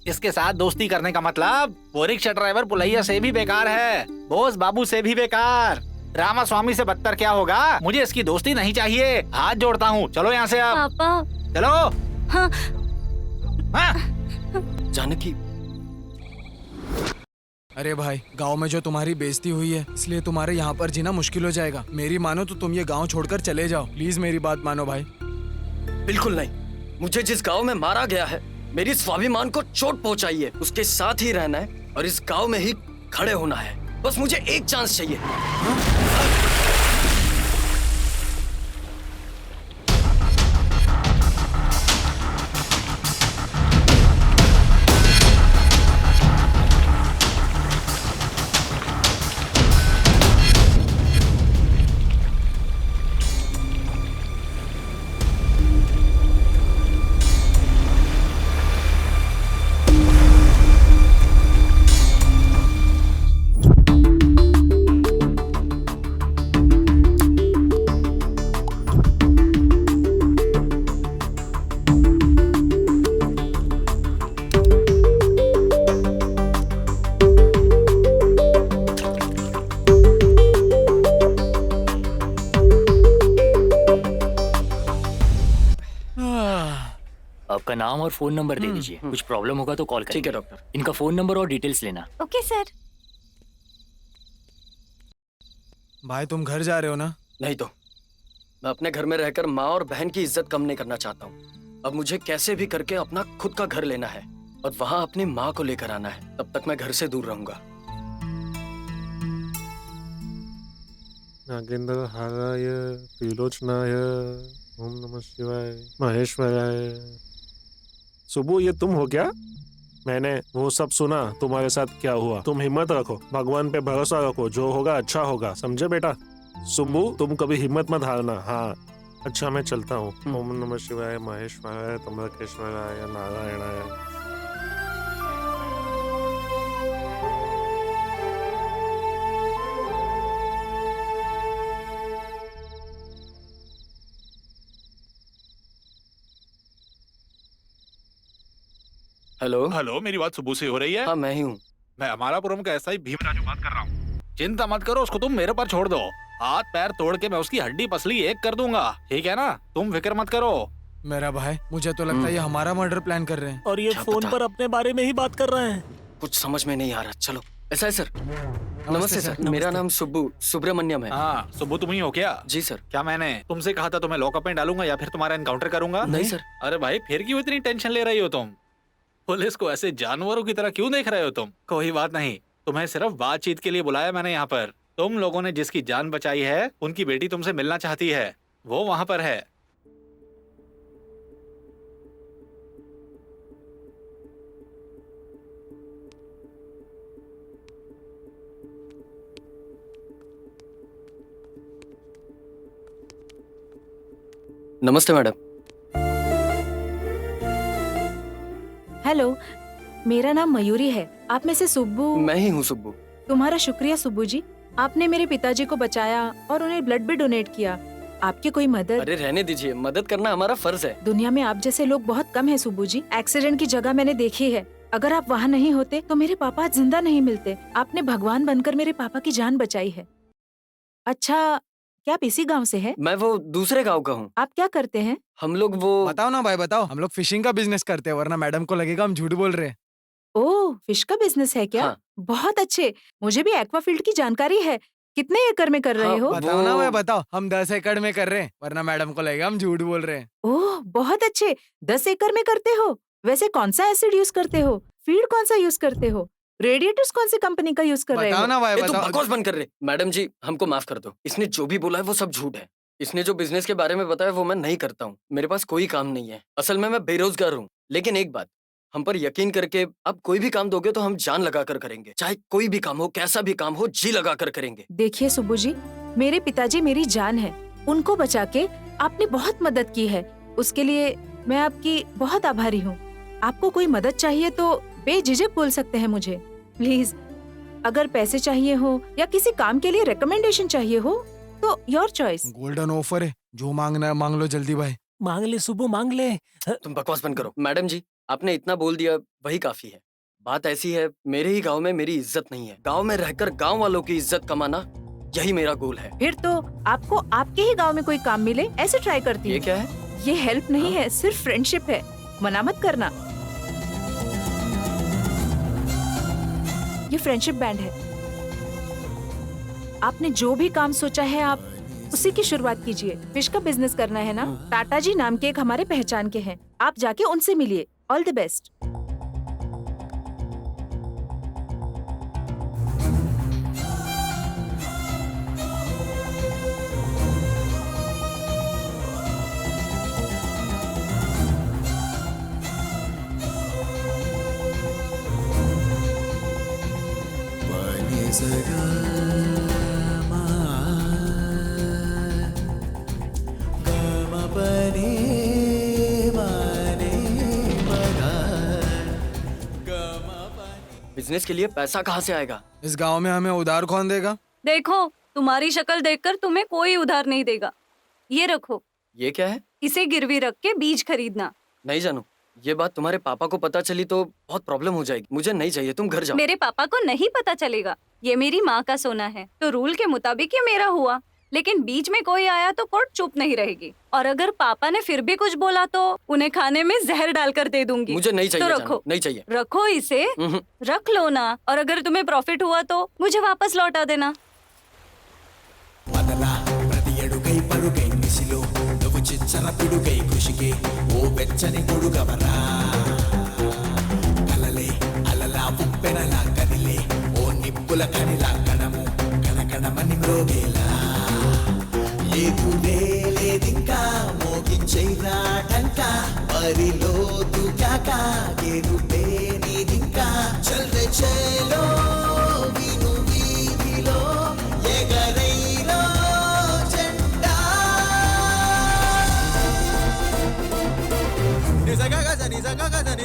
इसके साथ दोस्ती करने का मतलब वो रिक्शा ड्राइवर पुलैया से भी बेकार है, बोस बाबू से भी बेकार, रामा स्वामी से बदतर क्या होगा। मुझे इसकी दोस्ती नहीं चाहिए, हाथ जोड़ता हूँ, चलो यहाँ से आप। पापा। चलो। हाँ। जानकी। अरे भाई, गांव में जो तुम्हारी बेइज्जती हुई है इसलिए तुम्हारे यहाँ पर जीना मुश्किल हो जाएगा। मेरी मानो तो तुम ये गांव छोड़कर चले जाओ, प्लीज मेरी बात मानो भाई। बिल्कुल नहीं, मुझे जिस गांव में मारा गया है मेरी स्वाभिमान को चोट पहुंचाई है, उसके साथ ही रहना है और इस गांव में ही खड़े होना है। बस मुझे एक चांस चाहिए। आपका नाम और फोन नंबर दे दीजिए, कुछ प्रॉब्लम होगा तो कॉल करेंगे। ठीक है डॉक्टर। इनका फोन नंबर और डिटेल्स लेना। Okay sir. भाई तुम घर जा रहे हो ना? नहीं तो मैं अपने घर में रहकर माँ और बहन की इज्जत कम नहीं करना चाहता हूँ। अब मुझे कैसे भी करके अपना खुद का घर लेना है और वहाँ अपनी माँ को लेकर आना है। तब तक मैं घर से दूर रहूंगा। नागेंद्र हाराय त्रिलोचनाय ओम नमः शिवाय महेश्वराय। सुबु, ये तुम हो क्या? मैंने वो सब सुना, तुम्हारे साथ क्या हुआ। तुम हिम्मत रखो, भगवान पे भरोसा रखो, जो होगा अच्छा होगा, समझे बेटा? सुबु, तुम कभी हिम्मत मत हारना। हाँ अच्छा, मैं चलता हूँ। ओम नमः शिवाय महेश्वराय त्र्यंबकेश्वराय नारायणाय। हेलो हेलो, मेरी बात सुबह से हो रही है? हाँ मैं ही हूँ। मैं अमरापुरम का ऐसा ही भीमराजू बात कर रहा हूँ। चिंता मत करो, उसको तुम मेरे पर छोड़ दो। हाथ पैर तोड़ के मैं उसकी हड्डी पसली एक कर दूंगा, ठीक है ना? तुम फिक्र मत करो। मेरा भाई, मुझे तो लगता है ये हमारा मर्डर प्लान कर रहे हैं। और ये फोन पर अपने बारे में ही बात कर रहे हैं। कुछ समझ में नहीं आ रहा। चलो। ऐसा है सर। नमस्ते सर, मेरा नाम सुब्रमण्यम है। हाँ, सुब्बू तुम ही हो क्या? जी सर। क्या मैंने तुमसे कहा था तुम्हें लॉकअप में डालूंगा या फिर तुम्हारा एनकाउंटर करूंगा? नहीं सर। अरे भाई, फिर क्यों इतनी टेंशन ले रही हो तुम? पुलिस को ऐसे जानवरों की तरह क्यों देख रहे हो तुम? कोई बात नहीं, तुम्हें सिर्फ बातचीत के लिए बुलाया मैंने यहाँ पर। तुम लोगों ने जिसकी जान बचाई है उनकी बेटी तुमसे मिलना चाहती है, वो वहाँ पर है। नमस्ते मैडम। हेलो, मेरा नाम मयूरी है। आप में से सुब्बू? मैं ही हूँ सुब्बू। तुम्हारा शुक्रिया सुब्बू जी, आपने मेरे पिताजी को बचाया और उन्हें ब्लड भी डोनेट किया। आपकी कोई मदद? अरे रहने दीजिए, मदद करना हमारा फर्ज है। दुनिया में आप जैसे लोग बहुत कम है सुब्बू जी। एक्सीडेंट की जगह मैंने देखी है। अगर आप वहाँ नहीं होते तो मेरे पापा आज जिंदा नहीं मिलते। आपने भगवान बनकर मेरे पापा की जान बचाई है। अच्छा, क्या आप इसी गाँव से है? मैं वो दूसरे गाँव का हूँ। आप क्या करते हैं? हम लोग वो बताओ ना भाई, बताओ। हम लोग फिशिंग का बिजनेस करते हैं, वरना मैडम को लगेगा हम झूठ बोल रहे हैं। ओह, फिश का बिजनेस है क्या? हाँ। बहुत अच्छे। मुझे भी एक्वाफील्ड की जानकारी है। कितने एकड़ में कर रहे हो? बताओ ना भाई, बताओ। हम 10 एकड़ में कर रहे हैं, वरना मैडम को लगेगा हम झूठ बोल रहे हैं। ओह, बहुत अच्छे। 10 एकड़ में करते हो? वैसे कौन सा एसिड यूज करते हो? फीड कौन सा यूज करते हो? रेडिएटर्स कौन सी कंपनी का यूज कर रहे हो? ए, तू बकवास बंद कर रहे। मैडम जी हमको माफ कर दो, इसने जो भी बोला है वो सब झूठ है। इसने जो बिजनेस के बारे में बताया वो मैं नहीं करता हूँ। मेरे पास कोई काम नहीं है, असल में मैं बेरोजगार हूँ। लेकिन एक बात, हम पर यकीन करके आप कोई भी काम दोगे तो हम जान लगा कर करेंगे। चाहे कोई भी काम हो, कैसा भी काम हो, जी लगा कर करेंगे। देखिए सुब्बू जी, मेरे पिताजी मेरी जान है, उनको बचा के आपने बहुत मदद की है, उसके लिए मैं आपकी बहुत आभारी हूँ। आपको कोई मदद चाहिए तो बेझिझक बोल सकते हैं मुझे, प्लीज। अगर पैसे चाहिए हो या किसी काम के लिए रिकमेंडेशन चाहिए हो तो योर चॉइस। गोल्डन ऑफर है, जो मांगना है मांग लो जल्दी भाई। मांग ले सुबह, मांग ले। तुम बकवास बंद करो। मैडम जी आपने इतना बोल दिया वही काफी है। बात ऐसी है, मेरे ही गांव में मेरी इज्जत नहीं है। गांव में रहकर गांव वालों की इज्जत कमाना यही मेरा गोल है। फिर तो आपको आपके ही गांव में कोई काम मिले ऐसे ट्राई करती हूँ। ये क्या है? ये हेल्प नहीं है, सिर्फ फ्रेंडशिप है, मना मत करना। ये फ्रेंडशिप बैंड है। आपने जो भी काम सोचा है आप उसी की शुरुआत कीजिए। फिश का बिजनेस करना है ना? टाटा जी नाम के एक हमारे पहचान के हैं, आप जाके उनसे मिलिए। All the best. बिजनेस के लिए पैसा कहाँ से आएगा? इस गांव में हमें उधार कौन देगा? देखो, तुम्हारी शक्ल देखकर तुम्हें कोई उधार नहीं देगा। ये रखो। ये क्या है? इसे गिरवी रख के बीज खरीदना। नहीं जानू, ये बात तुम्हारे पापा को पता चली तो बहुत प्रॉब्लम हो जाएगी। मुझे नहीं चाहिए, तुम घर जाओ। मेरे पापा को नहीं पता चलेगा, ये मेरी माँ का सोना है, तो रूल के मुताबिक ये मेरा हुआ। लेकिन बीच में कोई आया तो कोर्ट चुप नहीं रहेगी, और अगर पापा ने फिर भी कुछ बोला तो उन्हें खाने में जहर डालकर दे दूंगी। मुझे नहीं चाहिए। तो रखो, नहीं चाहिए। रखो इसे, रख लो ना, और अगर तुम्हें प्रॉफिट हुआ तो मुझे वापस लौटा देना। అడుగై పరుగై మిసిలో నువ్వు చిచ్చర పిడుగై కృషికే ఓ వెచ్చని గొడుగవరా కలలే అలలా ఉప్పెనలా కదిలే ఓ నిప్పుల కనిలా కణము కణకణమని మ్రోగేలా ఏదులే లేదింకా మోగించైరా టంకా బరిలో దుకాక గెలుపే నీదింకా చల్ రే చలో విను వీధిలో ఎగరైలో జెండా నిజగా గజని